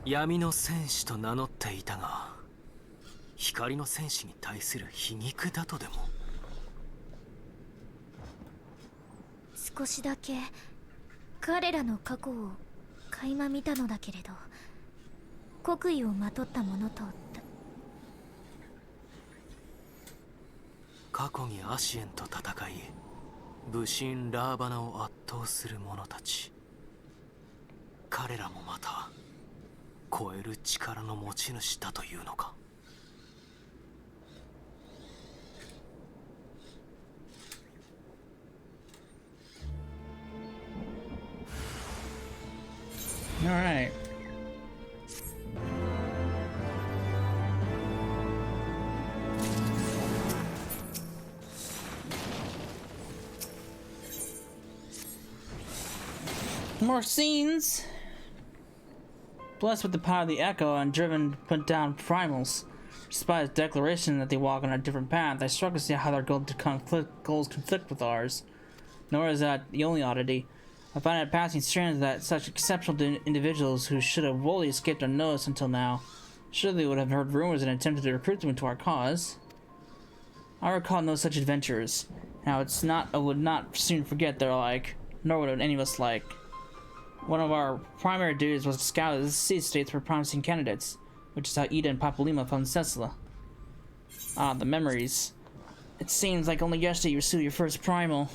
闇の戦士と名乗っていたが、光の戦士に対する皮肉だとでも。
少しだけ彼らの過去を垣間見たのだけれど、国威をまとった者と
過去にアシエンと戦い武神ラーバナを圧倒する者たち。彼らもまた超える力の持ち主だというのか。
All right. More scenes. Blessed with the power of the echo and driven to put down primals. Despite his declaration that they walk on a different path, I struggle to see how their goals conflict with ours. Nor is that the only oddity. I find it passing strange that such exceptional individuals who should have wholly escaped unnoticed until now surely would have heard rumors and attempted to recruit them into our cause. I recall no such adventurers. Now I would not soon forget their like, nor would any of us like. One of our primary duties was to scout the sea states for promising candidates, which is how Ida and Papalima found Cecila. Ah, the memories. It seems like only yesterday you received your first primal.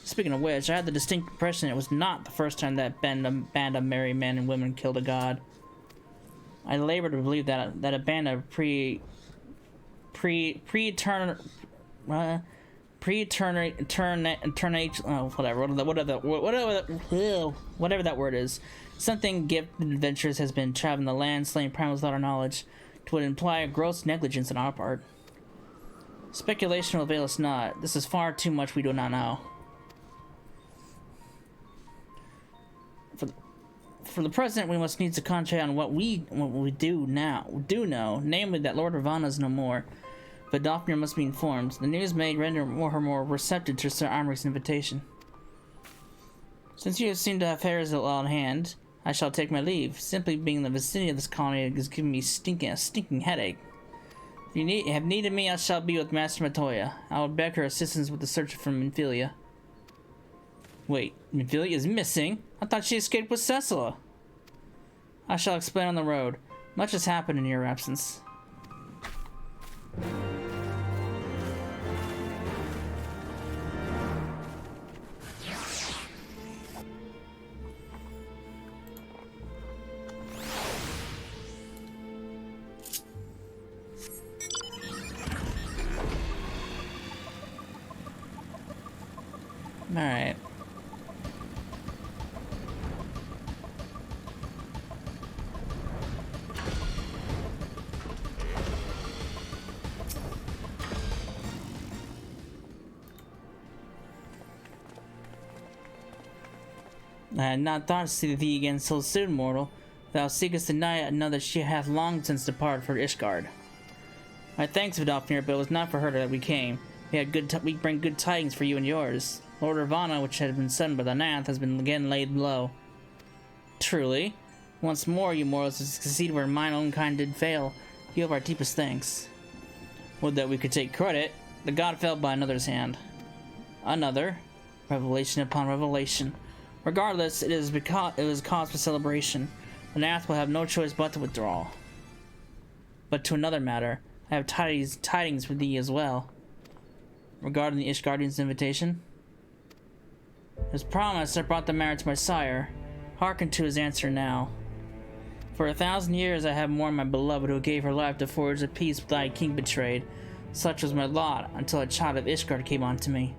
Speaking of which, I had the distinct impression it was not the first time that band of merry men and women killed a god. I labor to believe that a band of whatever that word is, something gifted adventurers has been traveling the land, slaying primals without our knowledge, would imply a gross negligence on our part. Speculation will avail us not. This is far too much we do not know. For the present, we must needs to concentrate on what we do know, namely that Lord Ravana is no more. But Daphne must be informed. The news may render her more receptive to Sir Amaric's invitation. Since you seem to have affairs well in hand, I shall take my leave. Simply being in the vicinity of this colony is giving me a stinking headache. If you have needed me, I shall be with Master Matoya. I will beg her assistance with the search for Minfilia. Wait, Minfilia is missing? I thought she escaped with Cecila. I shall explain on the road. Much has happened in your absence. Alright. I had not thought to see thee again so soon, mortal. Thou seekest the night, and know that she hath long since departed for Ishgard. My thanks, Vidofnir, but it was not for her that we came. We bring good tidings for you and yours. Lord Ravana, which had been sent by the Nath, has been again laid low. Truly, once more, you mortals have succeeded where mine own kind did fail. You have our deepest thanks. Would that we could take credit. The god fell by another's hand. Another? Revelation upon revelation. Regardless, it was cause for celebration. The Nath will have no choice but to withdraw. But to another matter, I have tidings for thee as well. Regarding the Ishgardian's invitation. As promised, I brought the matter to my sire. Hearken to his answer now. For 1,000 years I have mourned my beloved who gave her life to forge a peace thy king betrayed. Such was my lot, until a child of Ishgard came unto me.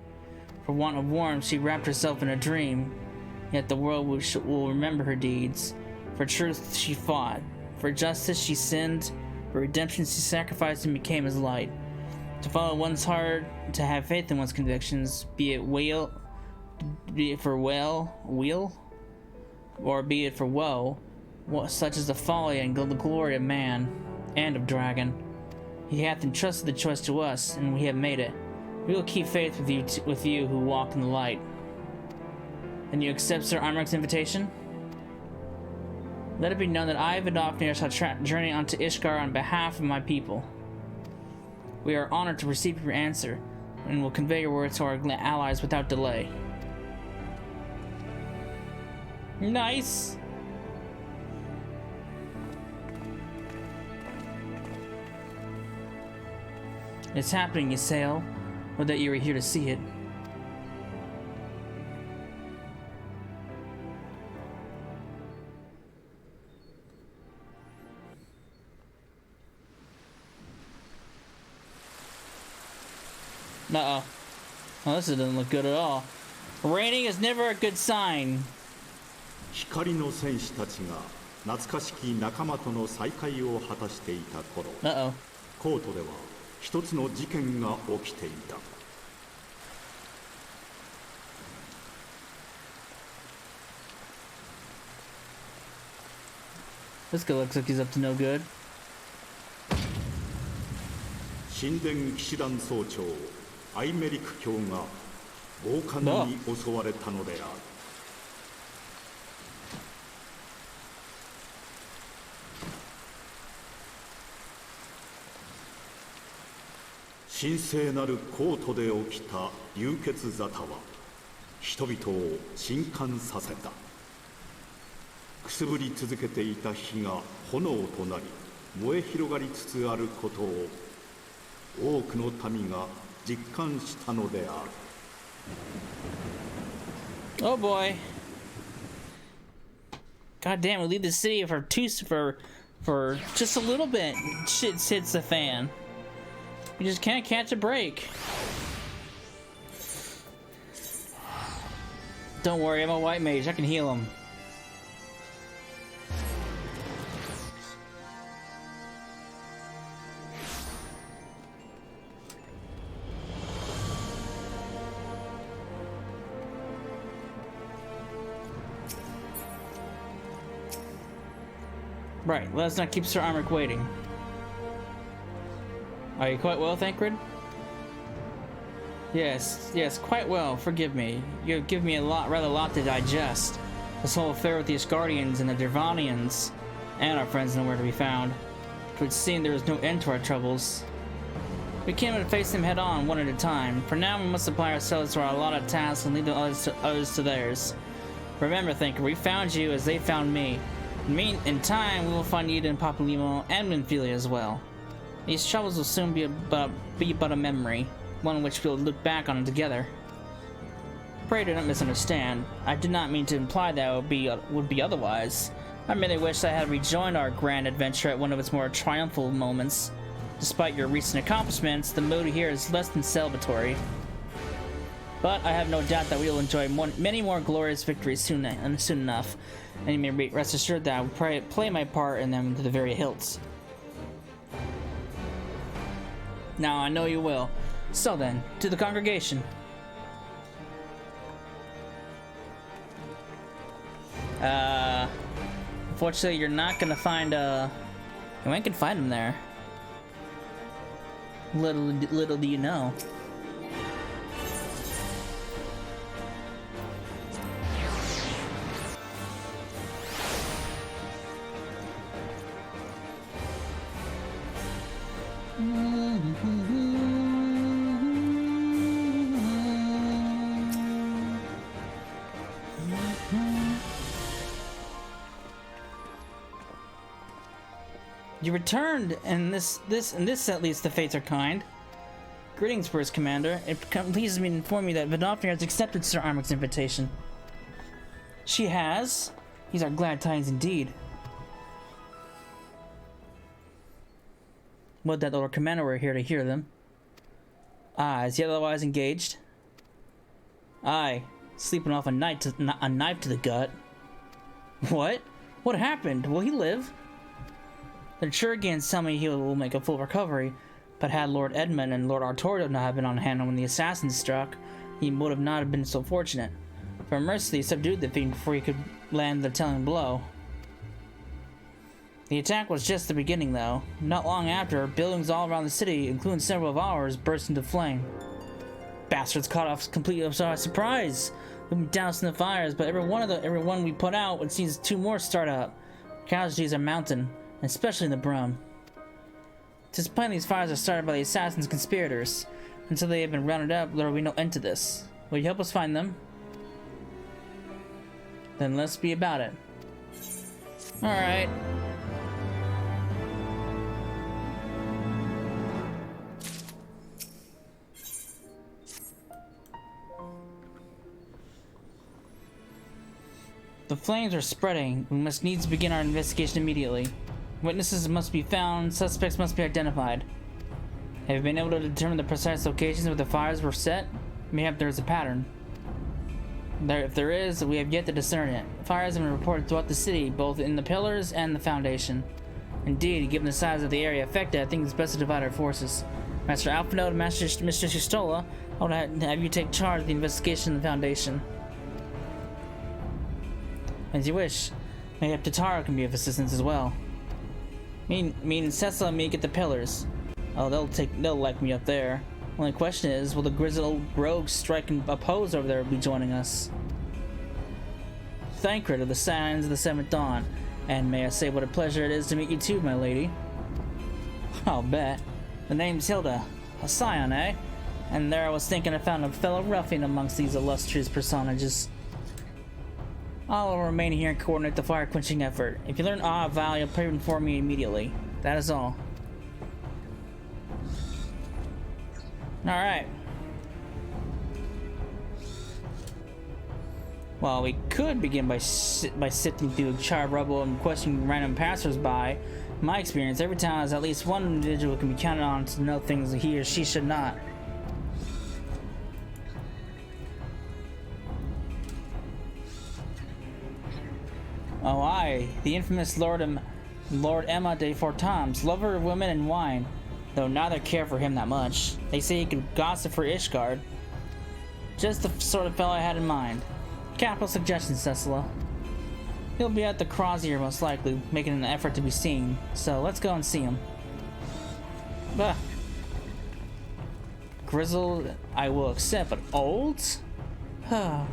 For want of warmth she wrapped herself in a dream. Yet the world will remember her deeds. For truth she fought. For justice she sinned. For redemption she sacrificed and became as light. To follow one's heart, to have faith in one's convictions, be it for weal, or be it for woe, such is the folly and the glory of man, and of dragon. He hath entrusted the choice to us, and we have made it. We will keep faith with you who walk in the light. And you accept Sir Imric's invitation? Let it be known that I, Vidofnir, shall journey onto Ishgard on behalf of my people. We are honored to receive your answer, and will convey your words to our allies without delay. Nice! It's happening, Ysael, or that you are here to see it. Uh-oh. Well, this doesn't look good at all. Raining is never a good sign.
光の戦士たちが懐かしき仲間との再会を果たしていた頃、コートでは一つの事件が起きていた。
This guy looks like he's up to no good.
神殿騎士団総長アイメリク卿が暴漢に襲われたのである。神聖なるコートで起きた流血沙汰は人々を震撼させた。くすぶり続けていた火が炎となり燃え広がりつつあることを多くの民が実感したのである。
Oh boy. God damn, we leave the city for just a little bit. Shit hits the fan. We just can't catch a break. Don't worry, I'm a white mage. I can heal him. Right, let's not keep Sir Imric waiting. Are you quite well, Thancred? Yes, quite well. Forgive me. You've given me rather a lot to digest. This whole affair with the Ishgardians and the Dervanians, and our friends nowhere to be found. It would seem there is no end to our troubles. We can't face them head on, one at a time. For now, we must apply ourselves to our allotted tasks and leave the others to theirs. Remember, Thancred, we found you as they found me. In time, we will find Ida and Papalymo and Minfilia as well. These troubles will soon be but a memory, one which we'll look back on together. Pray do not misunderstand. I did not mean to imply that it would be otherwise. I merely wish I had rejoined our grand adventure at one of its more triumphal moments. Despite your recent accomplishments, the mood here is less than celebratory. But I have no doubt that we will enjoy many more glorious victories soon enough, and you may rest assured that I will play my part in them to the very hilt. Now I know you will. So then, to the congregation. Unfortunately, you're not gonna find you ain't gonna find him there. Little do you know. You returned, and this at least the fates are kind. Greetings, First Commander. It pleases me to inform you that Vidofnir has accepted Sir Armic's invitation. She has? These are glad tidings indeed. Would that Lord Commander were here to hear them. Ah, is he otherwise engaged? Aye, sleeping off a knife to the gut. What? What happened? Will he live? The Churgians tell me he will make a full recovery, but had Lord Edmund and Lord Artorio not have been on hand when the assassins struck, he would have not been so fortunate. For mercy, he subdued the fiend before he could land the telling blow. The attack was just the beginning, though. Not long after, buildings all around the city, including several of ours, burst into flame. Bastards caught us completely by surprise. We've been doused in the fires, but every one we put out, it seems 2 more start up. Casualties are mounting, especially in the Brum. Tis plain these fires are started by the assassins' conspirators. Until they have been rounded up, there will be no end to this. Will you help us find them? Then let's be about it. Alright. The flames are spreading. We must needs begin our investigation immediately. Witnesses must be found, suspects must be identified. Have you been able to determine the precise locations where the fires were set? Mayhap there is a pattern. If there is, we have yet to discern it. Fires have been reported throughout the city, both in the pillars and the foundation. Indeed, given the size of the area affected, I think it's best to divide our forces. Master Alphinaud and Mistress Shistola, I would have you take charge of the investigation of the foundation. As you wish. Mayhap Tatara can be of assistance as well. Me and Cecil and me get the pillars. Oh, they'll like me up there. Only question is, will the grizzled rogues strike and oppose over there be joining us? Thancred of the Signs of the Seventh Dawn. And may I say what a pleasure it is to meet you too, my lady. I'll bet. The name's Hilda. A scion, eh? And there I was thinking I found a fellow ruffian amongst these illustrious personages. I'll remain here and coordinate the fire-quenching effort. If you learn aught of value, please inform me immediately. That is all. Alright. Well, we could begin by sifting through charred rubble and questioning random passers-by. In my experience, every town has at least one individual who can be counted on to know things that he or she should not. Oh, aye, the infamous Lord Emma de Fortams, lover of women and wine, though neither care for him that much. They say he could gossip for Ishgard. Just the sort of fellow I had in mind. Capital suggestion, Cecila. He'll be at the Crozier most likely, making an effort to be seen, so let's go and see him. Bah. Grizzled, I will accept, but old? Huh.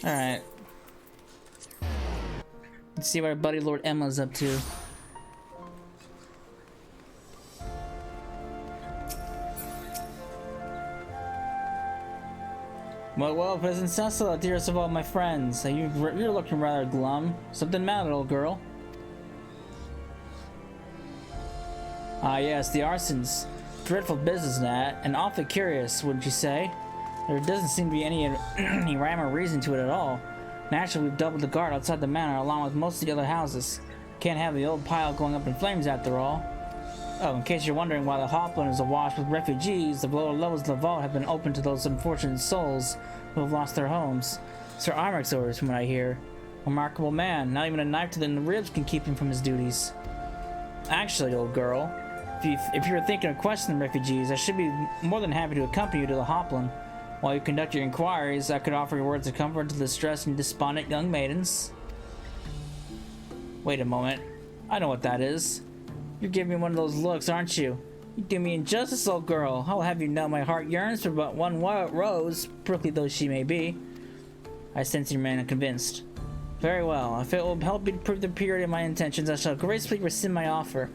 Alright. Let's see what our buddy Lord Emma's up to. Well, President Cecil, dearest of all my friends, you're looking rather glum. Something matter, old girl? Ah, yes, the arsons. Dreadful business, that, and awfully curious, wouldn't you say? There doesn't seem to be any rhyme or reason to it at all. Naturally, we've doubled the guard outside the manor, along with most of the other houses. Can't have the old pile going up in flames after all. Oh, in case you're wondering why the Hoplin is awash with refugees, the lower levels of the vault have been opened to those unfortunate souls who have lost their homes. Sir Imric's orders, from what I hear. Remarkable man. Not even a knife to the ribs can keep him from his duties. Actually, old girl, if you were thinking of questioning the refugees, I should be more than happy to accompany you to the Hoplin. While you conduct your inquiries, I could offer your words of comfort to the distressed and despondent young maidens. Wait a moment. I know what that is. You're giving me one of those looks, aren't you? You do me injustice, old girl. I'll have you know my heart yearns for but one rose, prickly though she may be. I sense you remain unconvinced. Very well. If it will help you to prove the purity of my intentions, I shall gracefully rescind my offer.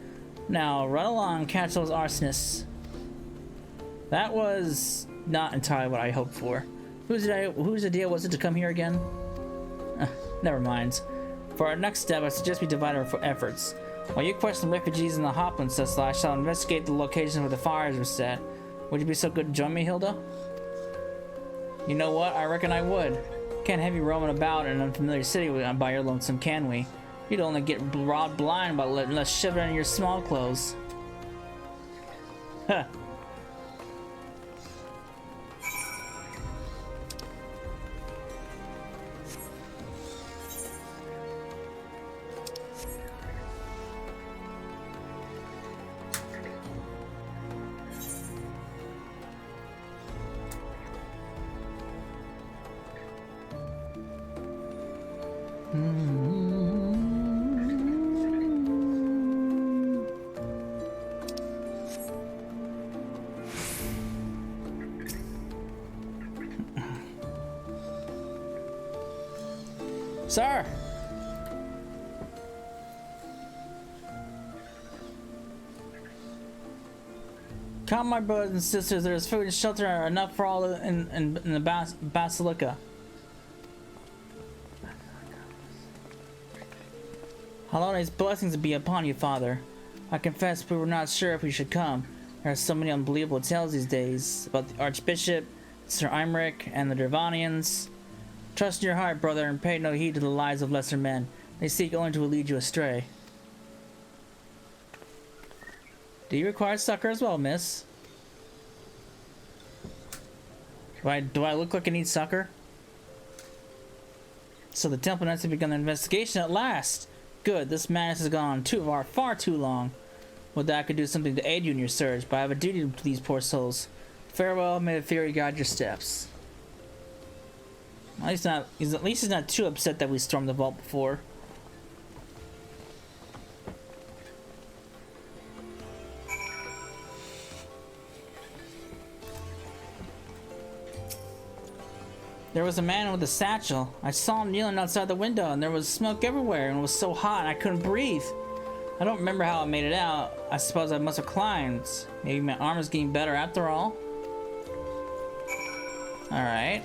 Now, run along and catch those arsonists. That was not entirely what I hoped for. Whose idea was it to come here again? Never mind. For our next step, I suggest we divide our efforts. While you question the refugees in the Hoplin, Cecil, I shall investigate the locations where the fires were set. Would you be so good to join me, Hilda? You know what? I reckon I would. Can't have you roaming about in an unfamiliar city by your lonesome, can we? You'd only get robbed blind by letting us shiver in your small clothes. Huh. Sir! Come, my brothers and sisters, there is food and shelter enough for all in the Basilica. Halone's blessings be upon you, Father. I confess we were not sure if we should come. There are so many unbelievable tales these days about the archbishop, Sir Imric, and the Dervanians. Trust in your heart, brother, and pay no heed to the lies of lesser men. They seek only to lead you astray. Do you require succor as well, miss? Do I look like I need succor? So the Temple Knights have begun the investigation at last! Good, this madness has gone on far too long. Would that I could do something to aid you in your search, but I have a duty to these poor souls. Farewell, may the Fury guide your steps. At least he's not too upset that we stormed the vault before. There was a man with a satchel. I saw him kneeling outside the window, and there was smoke everywhere, and it was so hot I couldn't breathe. I don't remember how I made it out. I suppose I must have climbed. Maybe my arm is getting better after all. Alright.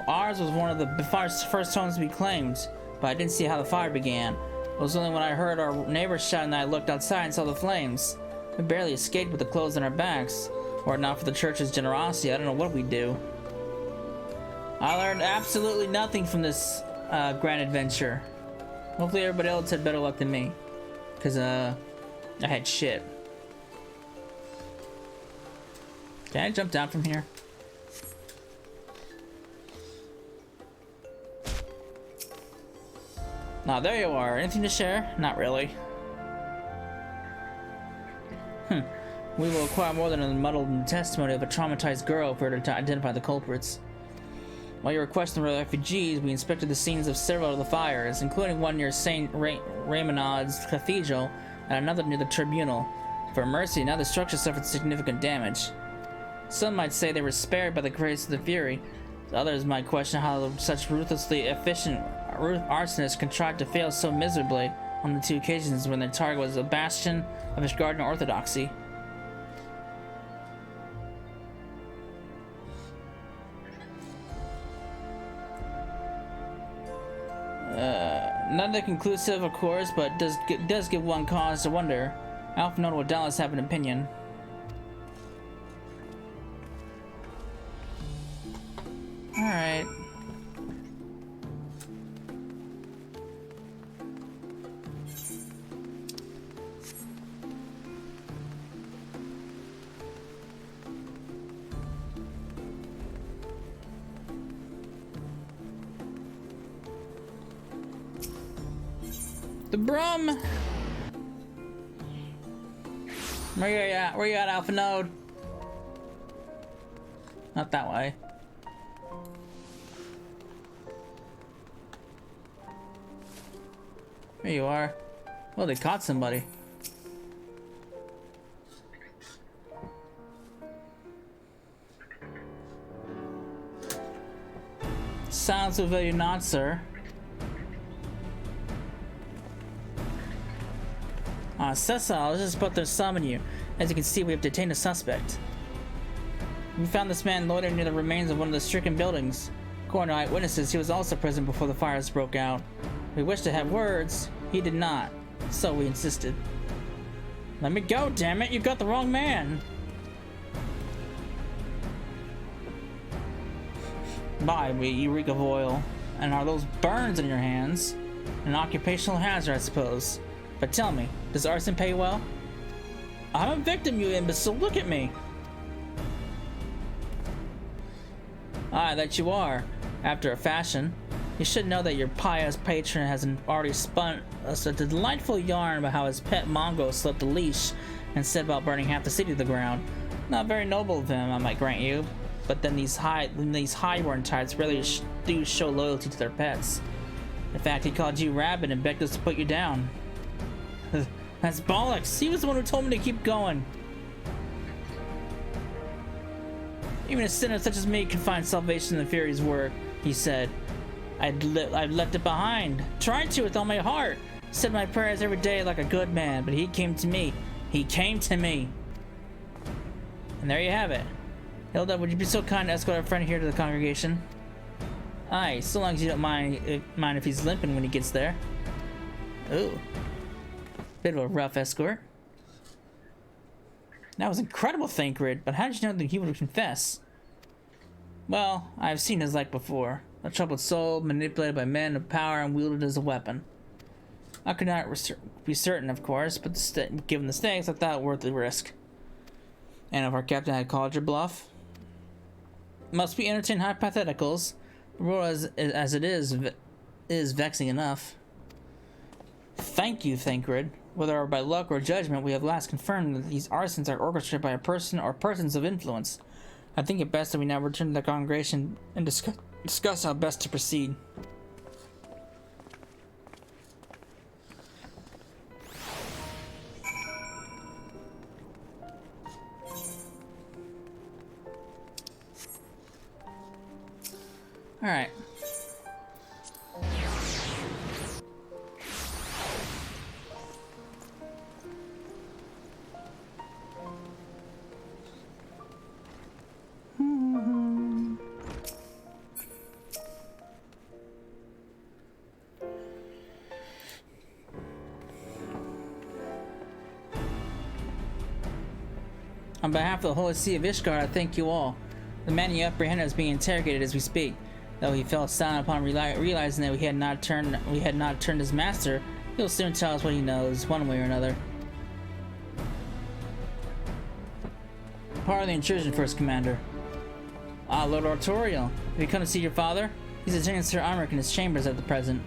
Ours was one of the first homes to be claimed, but I didn't see how the fire began. It was only when I heard our neighbors shouting that I looked outside and saw the flames. We barely escaped with the clothes on our backs. Were it not for the church's generosity, I don't know what we'd do. I learned absolutely nothing from this grand adventure. Hopefully everybody else had better luck than me. Because, I had shit. Can I jump down from here? Now there you are. Anything to share? Not really. We will acquire more than a muddled testimony of a traumatized girl if we were to identify the culprits. While you were questioning the refugees, we inspected the scenes of several of the fires, including one near St. Raymonad's Cathedral and another near the Tribunal. For mercy, now the structure suffered significant damage. Some might say they were spared by the grace of the Fury. Others might question how such ruthlessly efficient arsonists contrived to fail so miserably on the 2 occasions when their target was a bastion of Ishgard orthodoxy. Nothing conclusive, of course, but does give one cause to wonder. Alpha will doubtless have an opinion. Alright. The Brum! Where you at? Where you at, Alpha Node? Not that way. There you are. Well, they caught somebody. Sounds will you not, sir. Cecil, I was just about to summon you. As you can see, we have detained a suspect. We found this man loitering near the remains of one of the stricken buildings. According to eyewitnesses, he was also present before the fires broke out. We wished to have words. He did not. So we insisted. Let me go, damn it! You got the wrong man! Bye, you reek of oil. And are those burns in your hands? An occupational hazard, I suppose. But tell me, does arson pay well? I'm a victim, you imbecile. Look at me. Ah, that you are. After a fashion. You should know that your pious patron has already spun us a delightful yarn about how his pet Mongo slipped a leash and said about burning half the city to the ground. Not very noble of him, I might grant you. But then these high-born types really do show loyalty to their pets. In fact, he called you rabid and begged us to put you down. That's bollocks. He was the one who told me to keep going. Even a sinner such as me can find salvation in the Fury's work, he said. I've left it behind. Tried to with all my heart. Said my prayers every day like a good man, but he came to me. He came to me. And there you have it. Hilda, would you be so kind to escort our friend here to the congregation? Aye, so long as you don't mind if he's limping when he gets there. Ooh. Bit of a rough escort. That was incredible, Thancred, but how did you know that he would confess? Well, I've seen his like before. A troubled soul, manipulated by men of power and wielded as a weapon. I could not be certain, of course, but given the stakes, I thought it worth the risk. And if our captain had called your bluff? Must we entertain hypotheticals? The world as it is vexing enough. Thank you, Thancred. Whether by luck or judgment, we have last confirmed that these arsons are orchestrated by a person or persons of influence. I think it best that we now return to the congregation and discuss how best to proceed. All right. On behalf of the Holy See of Ishgard, I thank you all. The man you apprehended is being interrogated as we speak. Though he fell silent upon realizing that we had not turned his master, he'll soon tell us what he knows, one way or another. Pardon the intrusion, First Commander. Ah, Lord Artorial. Have you come to see your father? He's attending Sir Armric in his chambers at the present.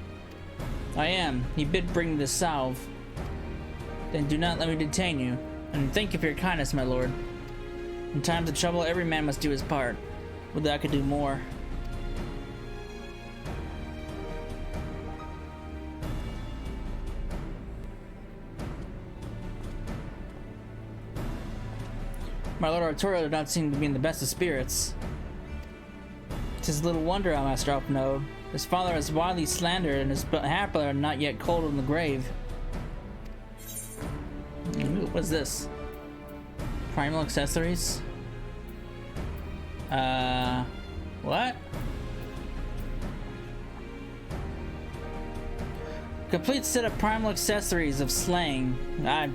I am. He bid bring me the salve. Then do not let me detain you. And thank you for your kindness, my lord. In times of trouble, every man must do his part. Would that I could do more. My Lord Arturo did not seem to be in the best of spirits. 'Tis little wonder how Master Alpinode. His father is widely slandered, and his half-brother not yet cold in the grave. Ooh, what's this? Primal accessories? What? Complete set of primal accessories of slaying. I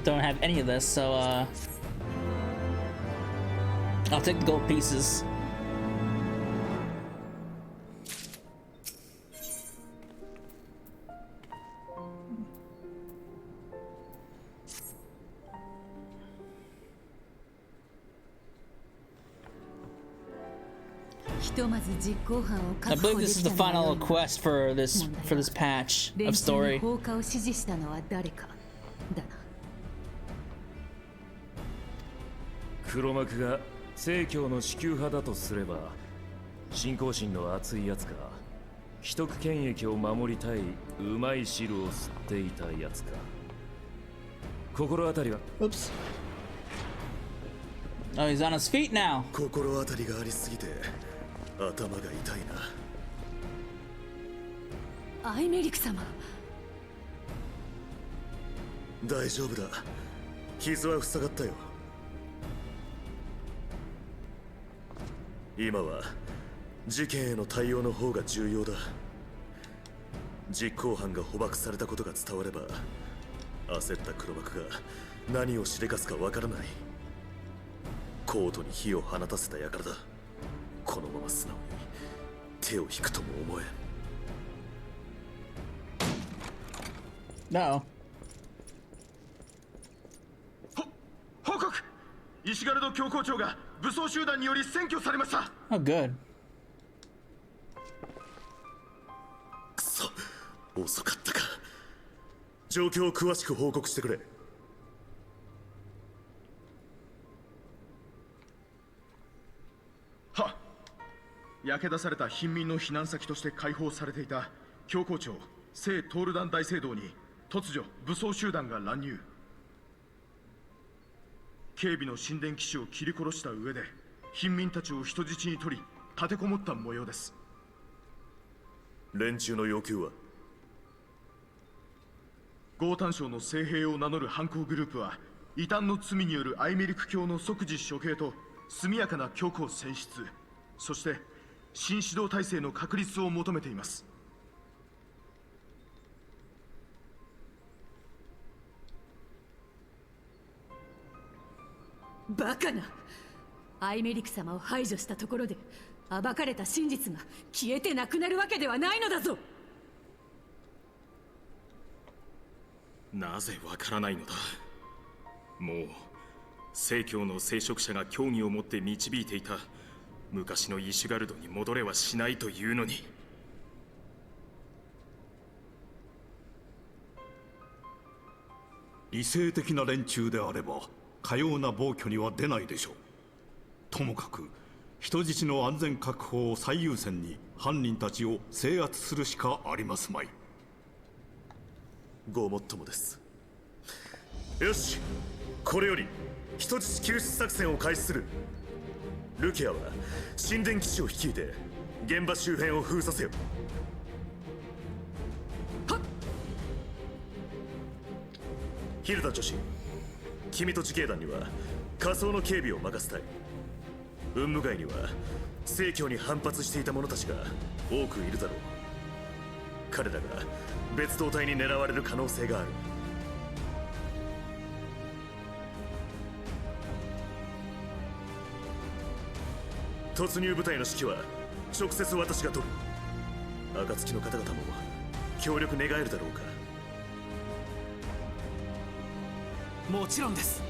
don't have any of this, so I'll take the gold pieces. I believe this is the final quest for this patch of story.
黒幕が正教の支給派だとすれば、信仰心の熱いやつか、既得権益を守りたいうまい汁を吸っていたやつか。心当たりは
Oops. Oh, he's on his feet now.
心当たりがありすぎて頭が痛いな。
アイメリク様。
大丈夫だ。傷は塞がったよ。今は事件への対応の方が重要だ。実行犯が捕獲されたことが伝われば、焦った黒幕が何をしでかすかわからない。コートに火を放たせた輩だ。このまま素直に手を引くとも思えん。
No.
報告！イシガルド教皇庁が武装集団により占拠されました。
Oh, good.
くそ、遅かったか。状況を詳しく報告してくれ。
はっ。焼け出された貧民の避難先として開放されていた教皇庁聖トールダン大聖堂に突如武装集団が乱入。警備の神殿騎士を切り殺した上で貧民たちを人質に取り立てこもった模様です。
連中の要求は？
豪丹省の聖兵を名乗る犯行グループは異端の罪によるアイメリク教の即時処刑と速やかな教皇選出、そして新指導体制の確立を求めています。
バカな。アイメリク様を排除したところで暴かれた真実が消えてなくなるわけではないのだぞ。
なぜわからないのだ。もう聖教の聖職者が教義をもって導いていた昔のイシュガルドに戻れはしないというのに。
理性的な連中であればかような暴挙には出ないでしょう。ともかく人質の安全確保を最優先に犯人たちを制圧するしかありますまい。
ごもっともです。よし、これより人質救出作戦を開始する。ルキアは神殿騎士を率いて現場周辺を封鎖せよ。
はっ。
ヒルダ女子、君と自警団には仮想の警備を任せたい。雲霧街には聖教に反発していた者たちが多くいるだろう。彼らが別動隊に狙われる可能性がある。突入部隊の指揮は直接私が取る。暁の方々も協力願えるだろうか。
もちろんです。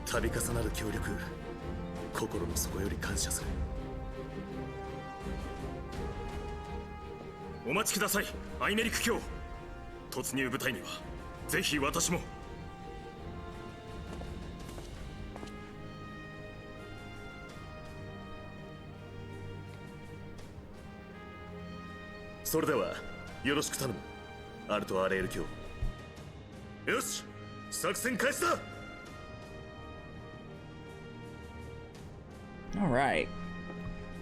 度重なる協力、心の底より感謝する。
お待ちください、アイメリク卿。突入部隊にはぜひ私も。
それではよろしく頼む、アルト・アレール卿。よし、作戦開始だ。
Alright.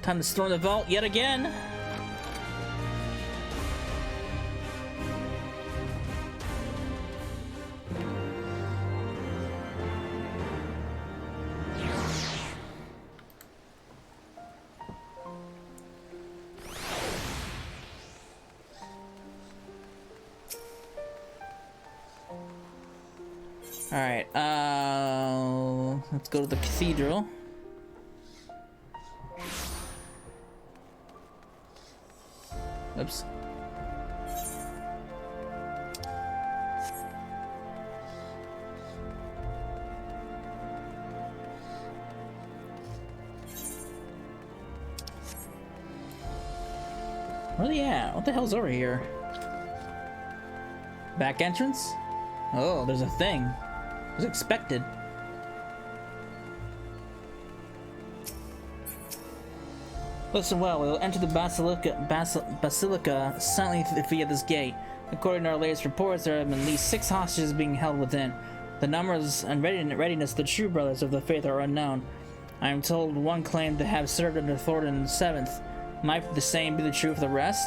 Time to storm the vault yet again. Alright, let's go to the cathedral. Oops. Where are they at? What the hell's over here? Back entrance? Oh, there's a thing. As expected. Listen well, we will enter the basilica silently via this gate. According to our latest reports, there have been at least 6 hostages being held within. The numbers and readiness of the true brothers of the faith are unknown. I am told one claimed to have served under Thornton VII. Might the same be the truth of the rest?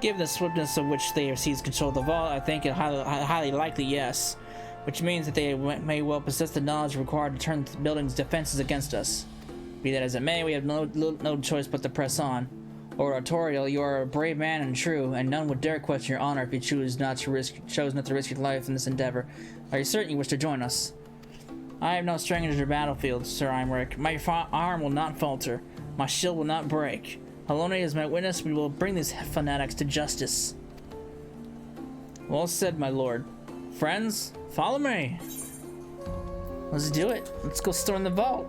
Given the swiftness of which they have seized control of the vault, I think it highly likely yes. Which means that they may well possess the knowledge required to turn the building's defenses against us. Be that as it may, we have no choice but to press on. Oratorial, you are a brave man and true, and none would dare question your honor if you chose not to risk your life in this endeavor. Are you certain you wish to join us? I am no stranger to the battlefield, Sir Imric. My arm will not falter. My shield will not break. Alone as my witness, we will bring these fanatics to justice. Well said, my lord. Friends, follow me. Let's do it. Let's go storm the vault.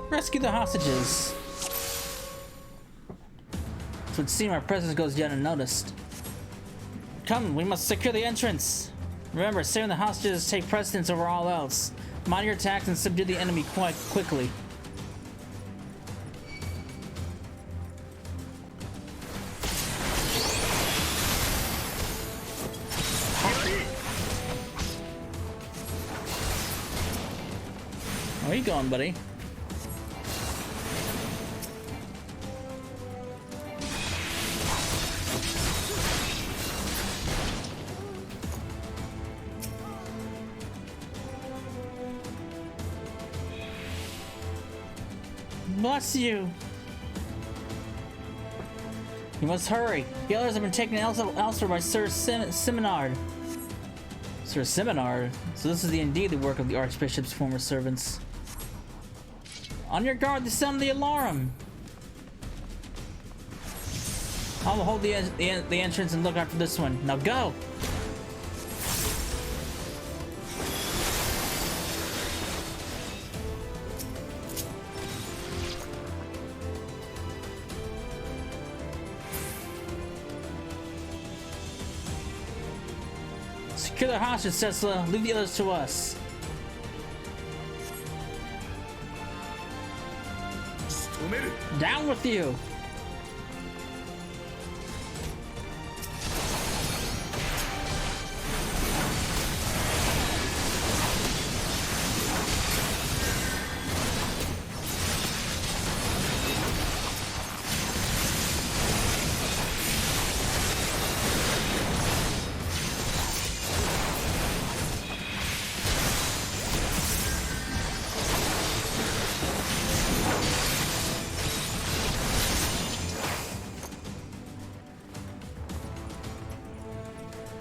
Rescue the hostages. It would seem our presence goes yet unnoticed. Come, we must secure the entrance. Remember, saving the hostages take precedence over all else. Mount your attacks and subdue the enemy quite quickly. Where are you going, buddy? Bless you. You must hurry. The others have been taken elsewhere by Sir Simonard. Sir Simonard? So this is indeed the work of the archbishop's former servants. On your guard to sound the alarm. I will hold the entrance and look out for this one. Now go. Secure the hostage, Cecila. Leave the others to us. Down with you!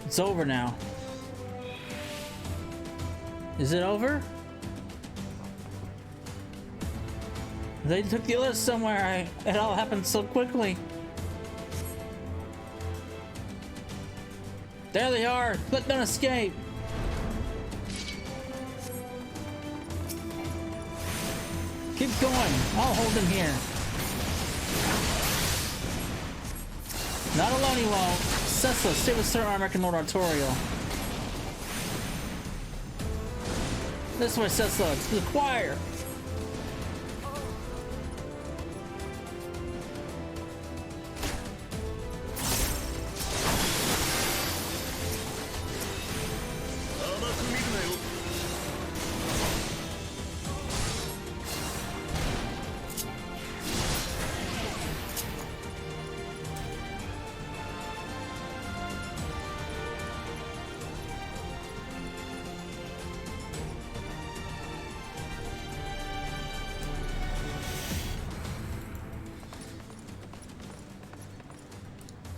It's over now. Is it over? They took the others somewhere. It all happened so quickly. There they are. Let them escape. Keep going. I'll hold them here. Not alone, you won't. Cecila, stay with Sir Imric and Lord Artorial. This way, Cecila, to the choir.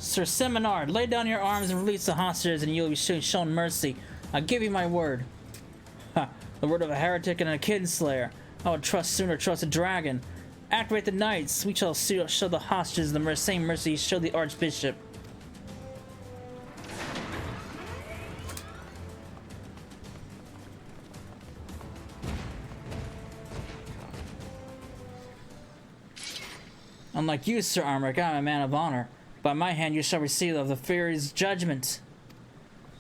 Sir Seminard, lay down your arms and release the hostages, and you will be shown mercy. I give you my word. Ha! The word of a heretic and a kinslayer. I would sooner trust a dragon. Activate the knights. We shall show the hostages the same mercy you showed the archbishop. Unlike you, Sir Armoric, I am a man of honor. By my hand you shall receive of the Fury's judgment.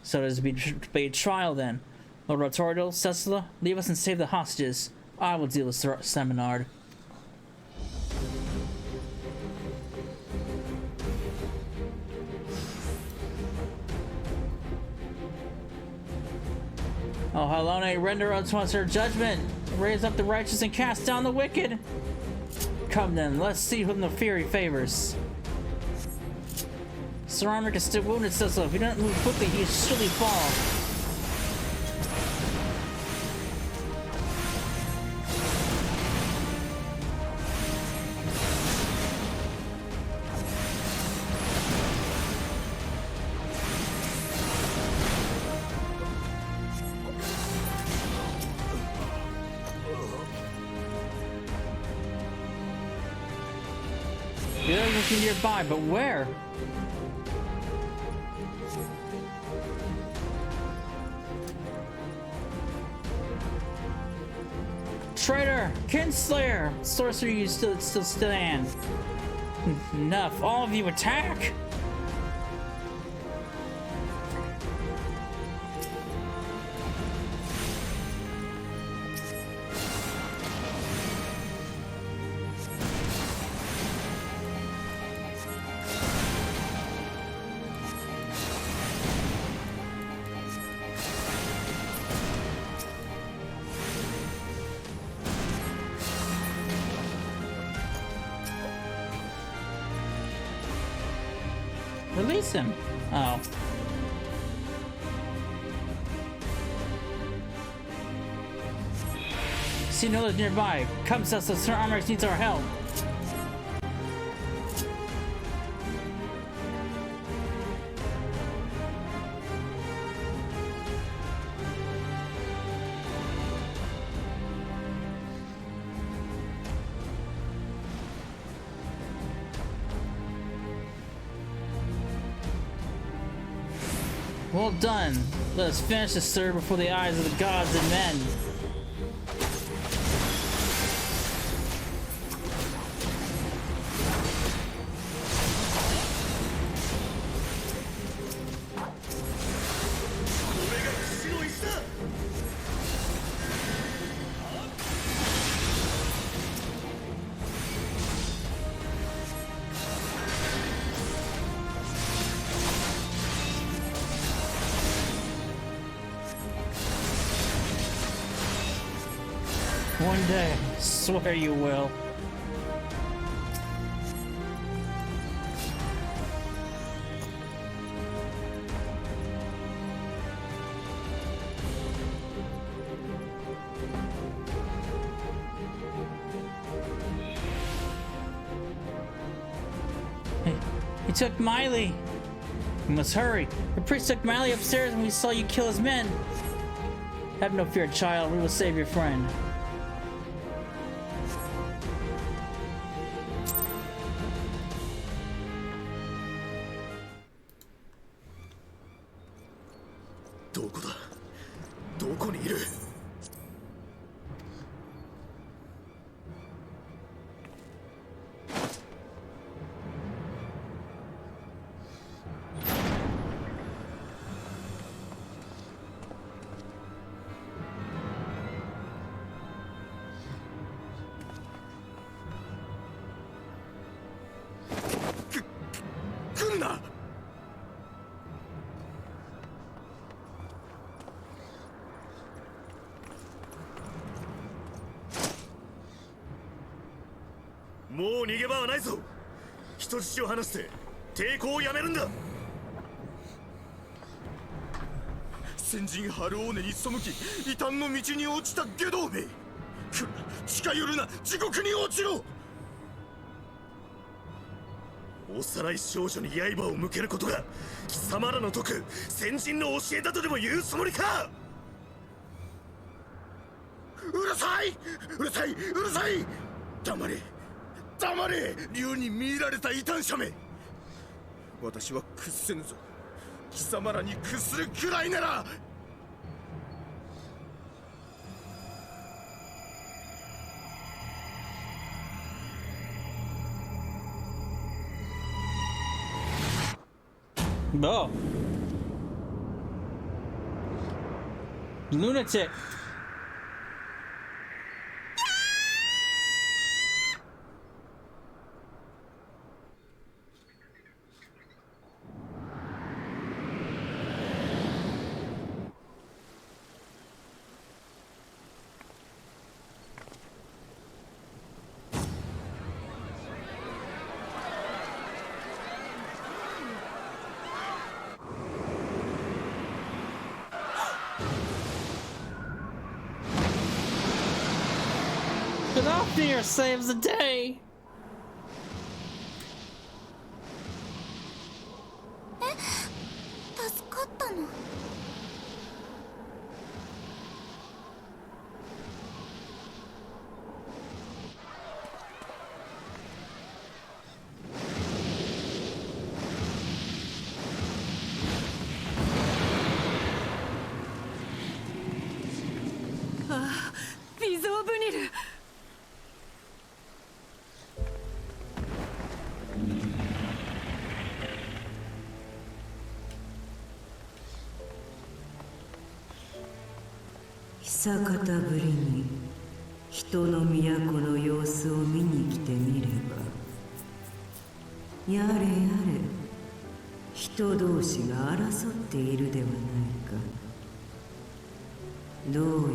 So it is to be a trial then. Lord Rotorial, Cecila, leave us and save the hostages. I will deal with Sir Seminard. Oh, Halone, render unto us her judgment. Raise up the righteous and cast down the wicked. Come then, let's see whom the Fury favors. Sir Armoric is still wounded, Cecil. If we don't move quickly, he will surely fall. You're looking nearby, but where? Traitor! Kinslayer! Sorcerer, you still stand. Enough. All of you attack! Release him. Oh. See no others nearby. Come, Cecil. Sir Armoric needs our help. Well done. Let us finish this, sir, before the eyes of the gods and men. One day, I swear you will. He took Miley. We must hurry. The priest took Miley upstairs and we saw you kill his men. Have no fear, child. We will save your friend.
もう逃げ場はないぞ。人質を離して抵抗をやめるんだ。
先人ハルオーネに背き異端の道に落ちた下道め。来るな、近寄るな、地獄に落ちろ。
幼い少女に刃を向けることが貴様らの説く先人の教えだとでも言うつもりか。うるさい、うるさい、うるさい。黙れ黙れ、竜に見入られた異端者め。私は屈せぬぞ。貴様らに屈するくらいなら。
Oh. Lunatic. Without fear saves the day.
助かったの？
ああ、微増ブニル。
久方ぶりに人の都の様子を見に来てみれば、やれやれ人同士が争っているではないか。どうや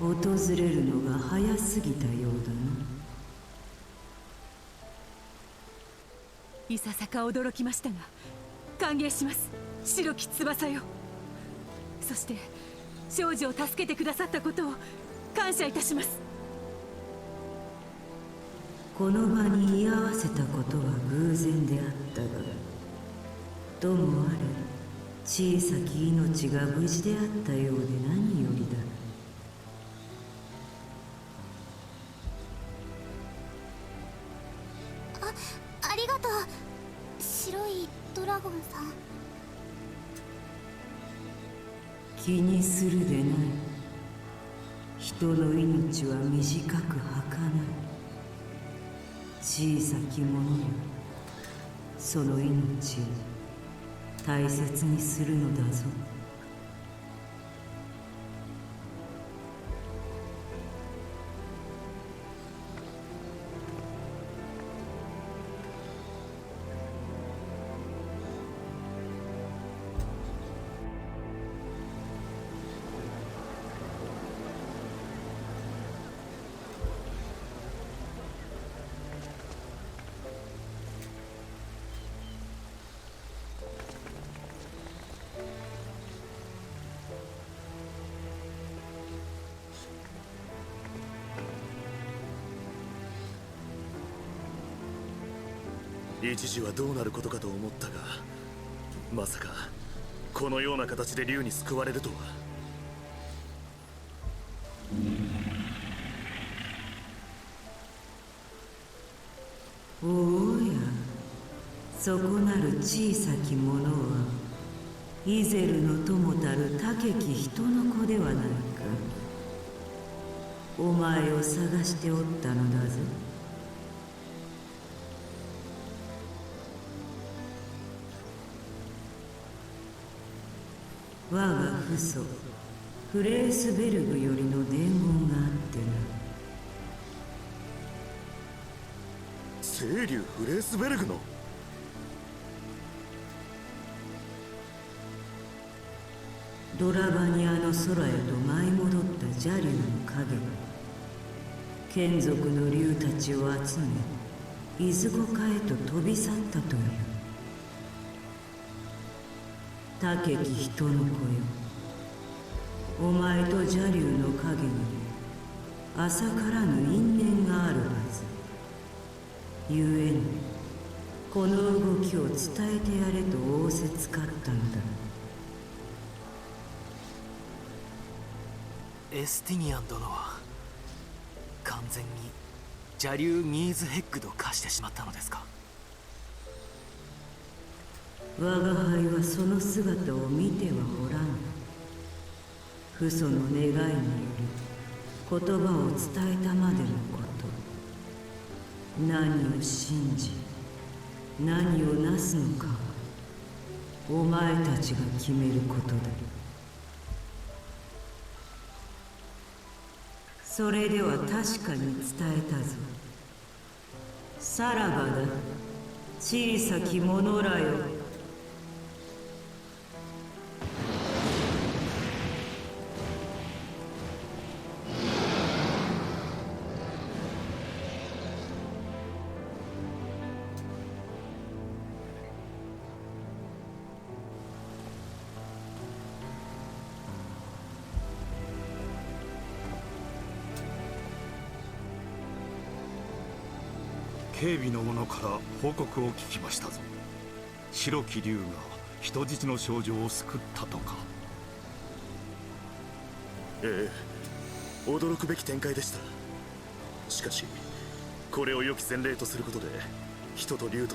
ら訪れるのが早すぎたようだな。
いささか驚きましたが、歓迎します、白き翼よ。そして少女を助けてくださったことを感謝いたします。
この場に居合わせたことは偶然であったが、ともあれ小さき命が無事であったようで何よりだ。
ありがとう、白いドラゴンさん。
気にするでない。人の命は短く儚い。小さきものよ、その命を大切にするのだぞ。
一時はどうなることかと思ったが、まさかこのような形で竜に救われるとは。
おや、そこなる小さき者はイゼルの友たる高き人の子ではないか。お前を探しておったのだぞ。我が父祖フレースベルグよりの伝言があってな。
聖竜フレースベルグの？
ドラバニアの空へと舞い戻った邪竜の影が眷属の竜たちを集め、いずこかへと飛び去ったという。高き人の子よ、お前と邪竜の影に浅からぬ因縁があるはず。ゆえにこの動きを伝えてやれと仰せつかったのだ。
エスティニアン殿は完全に邪竜ミーズヘッグと化してしまったのですか？
我が輩はその姿を見てはおらん。父祖の願いにより言葉を伝えたまでのこと。何を信じ何をなすのかはお前たちが決めることだ。それでは確かに伝えたぞ。さらばだ、小さき者らよ。
警備の者から報告を聞きましたぞ。白き竜が人質の少女を救ったとか。
ええ、驚くべき展開でした。しかしこれを良き前例とすることで人と竜と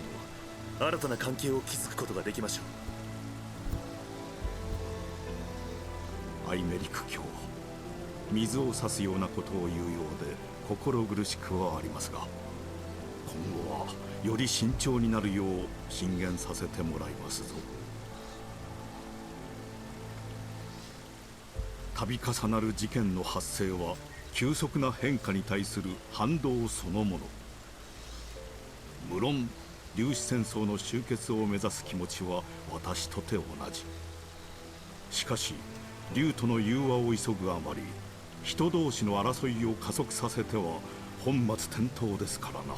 の新たな関係を築くことができましょ
アイメリク卿、水を差すようなことを言うようで心苦しくはありますが、今後はより慎重になるよう進言させてもらいますぞ。度重なる事件の発生は急速な変化に対する反動そのもの。無論粒子戦争の終結を目指す気持ちは私とて同じ。しかし竜との融和を急ぐあまり人同士の争いを加速させては本末転倒ですからな。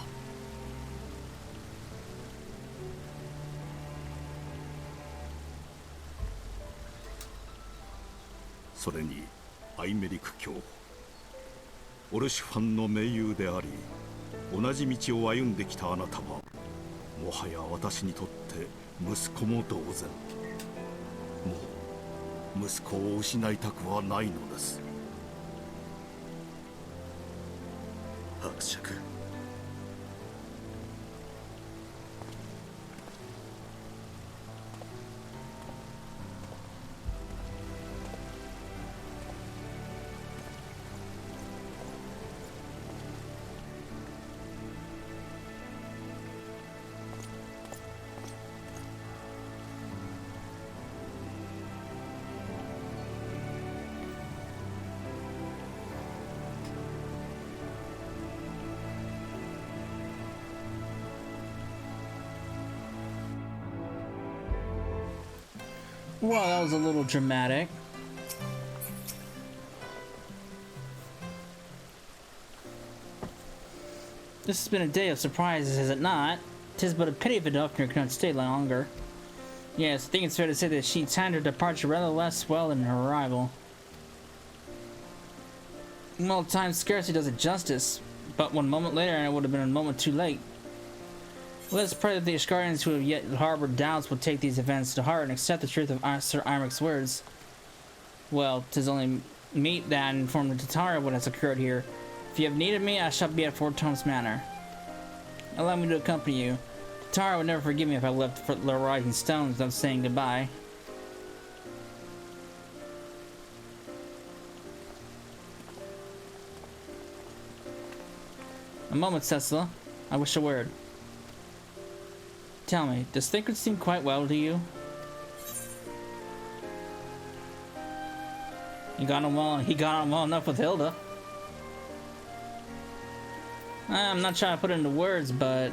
それにアイメリク卿、オルシュファンの盟友であり同じ道を歩んできたあなたはもはや私にとって息子も同然。もう息子を失いたくはないのです。
伯爵。
Well, that was a little dramatic. This has been a day of surprises, is it not? 'Tis but a pity if Adolfner could not stay longer. Yes, I think it's fair to say that she timed her departure rather less well than her arrival. Well, time scarcely does it justice, but 1 moment later and it would have been a moment too late. Let's pray that the Ishgardians who have yet harbored doubts will take these events to heart and accept the truth of Sir Imric's words. Well, 'tis only meet that informed the Tatara of what has occurred here. If you have needed me, I shall be at Fort Tomes Manor. Allow me to accompany you. Tatara would never forgive me if I left for the Rising Stones without saying goodbye. A moment, Cecil. I wish a word. Tell me, does Thinkard seem quite well to you? He got on well enough with Hilda. I'm not trying to put it into words, but...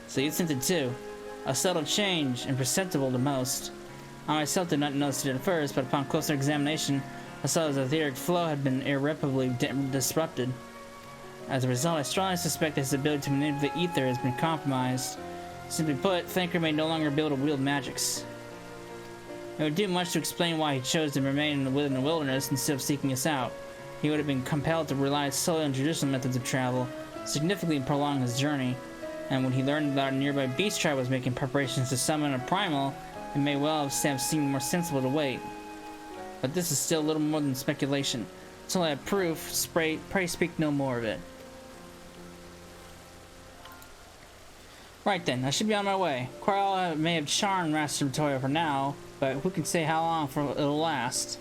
So you sensed it too. A subtle change, imperceptible to most. I myself did not notice it at first, but upon closer examination, I saw that the etheric flow had been irreparably disrupted. As a result, I strongly suspect that his ability to manipulate ether has been compromised. Simply put, Thinker may no longer be able to wield magics. It would do much to explain why he chose to remain within the wilderness instead of seeking us out. He would have been compelled to rely solely on traditional methods of travel, significantly prolonging his journey. And when he learned that a nearby beast tribe was making preparations to summon a primal, it may well have seemed more sensible to wait. But this is still a little more than speculation. Until I have proof, pray speak no more of it. Right then, I should be on my way. Quarrel may have charmed Master Toya for now, but who can say how long it'll last?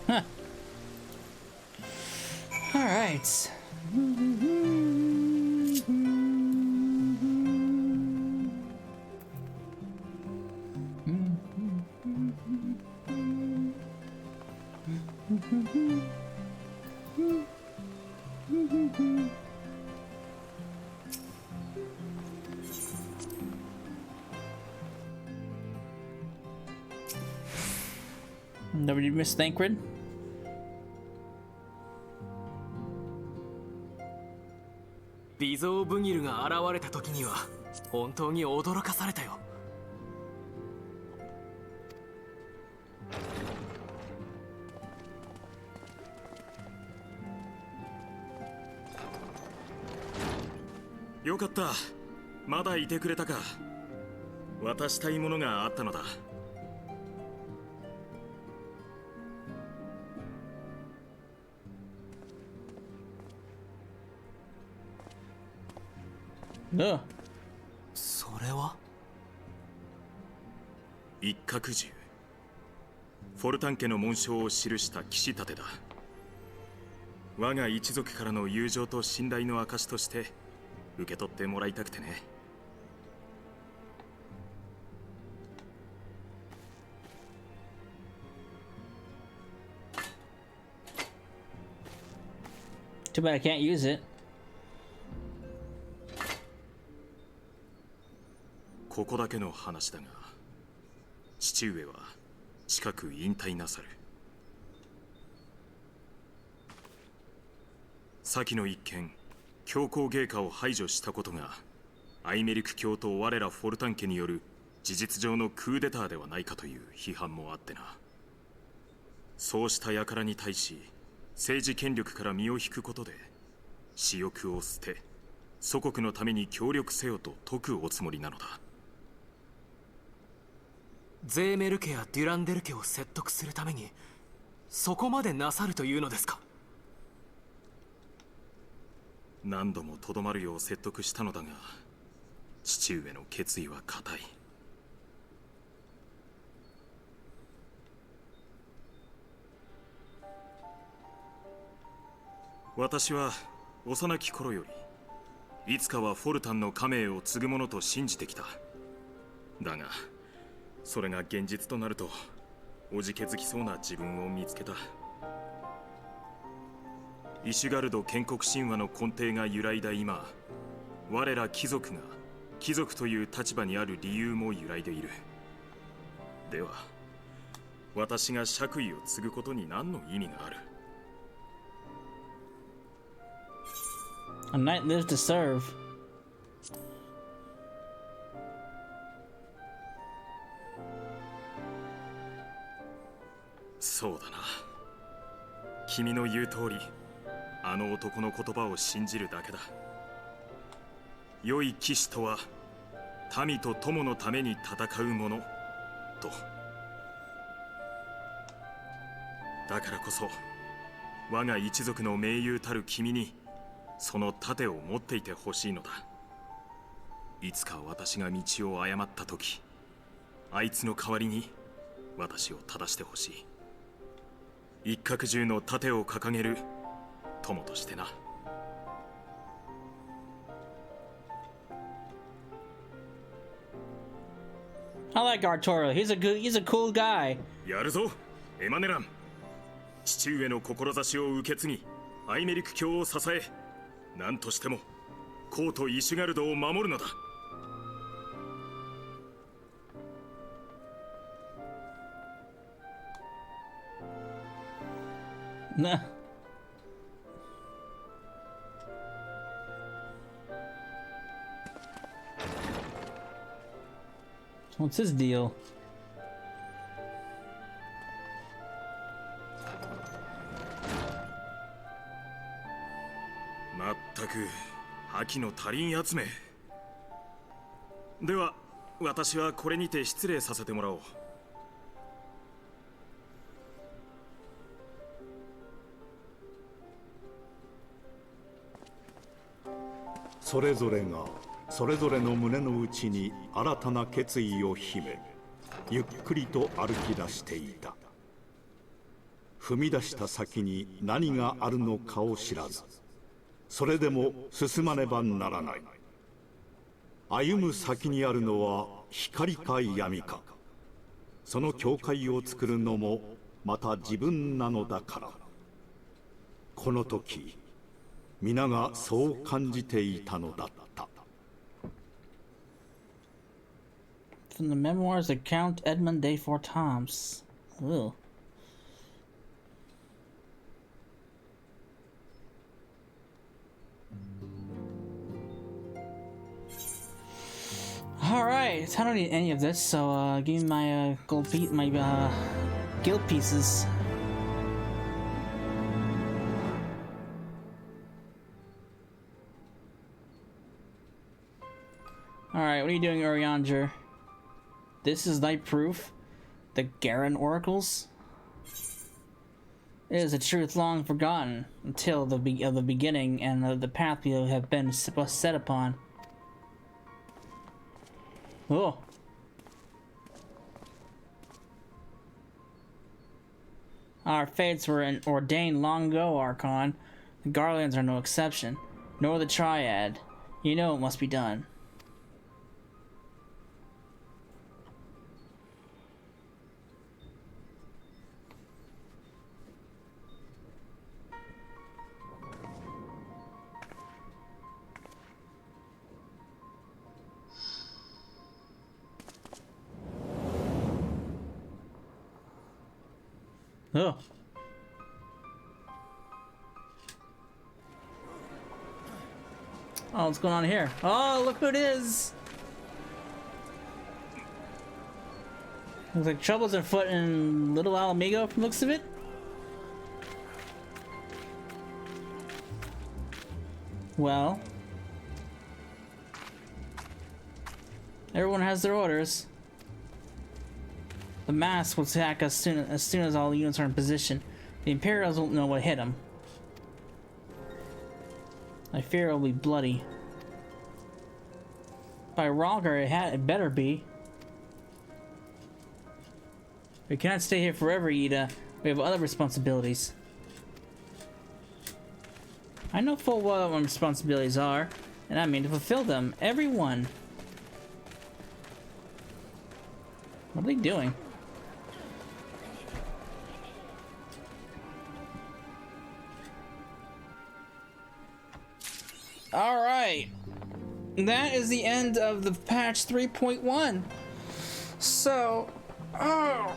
Huh. Alright. Nobody miss Thancred?
微増ブギルが現れた時には本当に驚かされたよ。
よかった。まだいてくれたか。渡したいものがあったのだ。
それは
一角獣。フォルタン家の紋章を記した騎士盾だ。我が一族からの友情と信頼の証として受け取ってもらいたくてね。
Too bad I can't use it.
ここだけの話だが、父上は近く引退なさる。先の一件、教皇芸家を排除したことがアイメリク教と我らフォルタン家による事実上のクーデターではないかという批判もあってな。そうした輩に対し政治権力から身を引くことで私欲を捨て祖国のために協力せよと説くおつもりなのだ。
ゼーメル家やデュランデル家を説得するためにそこまでなさるというのですか。
何度もとどまるよう説得したのだが、父上の決意は固い。私は幼き頃よりいつかはフォルタンの家名を継ぐものと信じてきた。だがそれが現実となるとおじけづきそうな自分を見つけた。イシュガルド建国神話の根底が揺らいだ今、我ら貴族が貴族という立場にある理由も揺らいでいる。では私が爵位を継ぐことに何の意味がある。
A knight lives to serve.
そうだな。君の言う通り、あの男の言葉を信じるだけだ。良い騎士とは民と友のために戦うものと。だからこそ我が一族の盟友たる君にその盾を持っていてほしいのだ。いつか私が道を誤った時、あいつの代わりに私を正してほしい。一角獣の盾を掲げる友としてな。
I like Arturo. He's a cool guy.
やるぞ、エマネラン。父上の志を受け継ぎ、アイメリク教を支え、何としてもコート・イシュガルドを守るのだ。
Nah. What's his deal?
まったく覇気の足りん集め。では私はこれにて失礼させてもらおう。
それぞれがそれぞれの胸の内に新たな決意を秘め、ゆっくりと歩き出していた。踏み出した先に何があるのかを知らず、それでも進まねばならない。歩む先にあるのは光か闇か。その境界を作るのもまた自分なのだから。この時皆がそう感じていたのだった。
From the memoirs of Count Edmund de Fortams. Ugh. Alright, I don't need any of this, so give me my guild pieces. Alright, what are you doing, Oriander? This is thy proof? The Garen oracles? It is a truth long forgotten, until the beginning and of the path we have been set upon. Oh. Our fates were ordained long ago, Archon. The Garlands are no exception, nor the Triad. You know it must be done. Oh. Oh, what's going on here? Oh, look who it is! Looks like trouble's afoot in Little Alamigo from the looks of it. Well. Everyone has their orders. The mass will attack us as soon as all the units are in position. The Imperials won't know what hit them. I fear it will be bloody. By Rogger, it better be. We cannot stay here forever, Ida. We have other responsibilities. I know full well what my responsibilities are, and I mean to fulfill them. Everyone. What are they doing? Alright, that is the end of the patch 3.1. So, now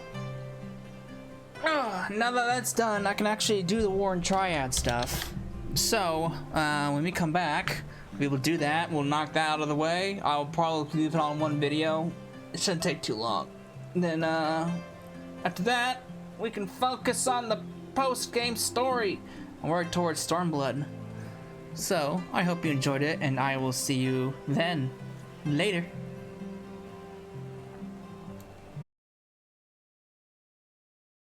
that that's done, I can actually do the War and Triad stuff. So, when we come back, we will do that. We'll knock that out of the way. I'll probably leave it on one video. It shouldn't take too long. And then, after that, we can focus on the post-game story and work towards Stormblood. So, I hope you enjoyed it, and I will see you then. Later.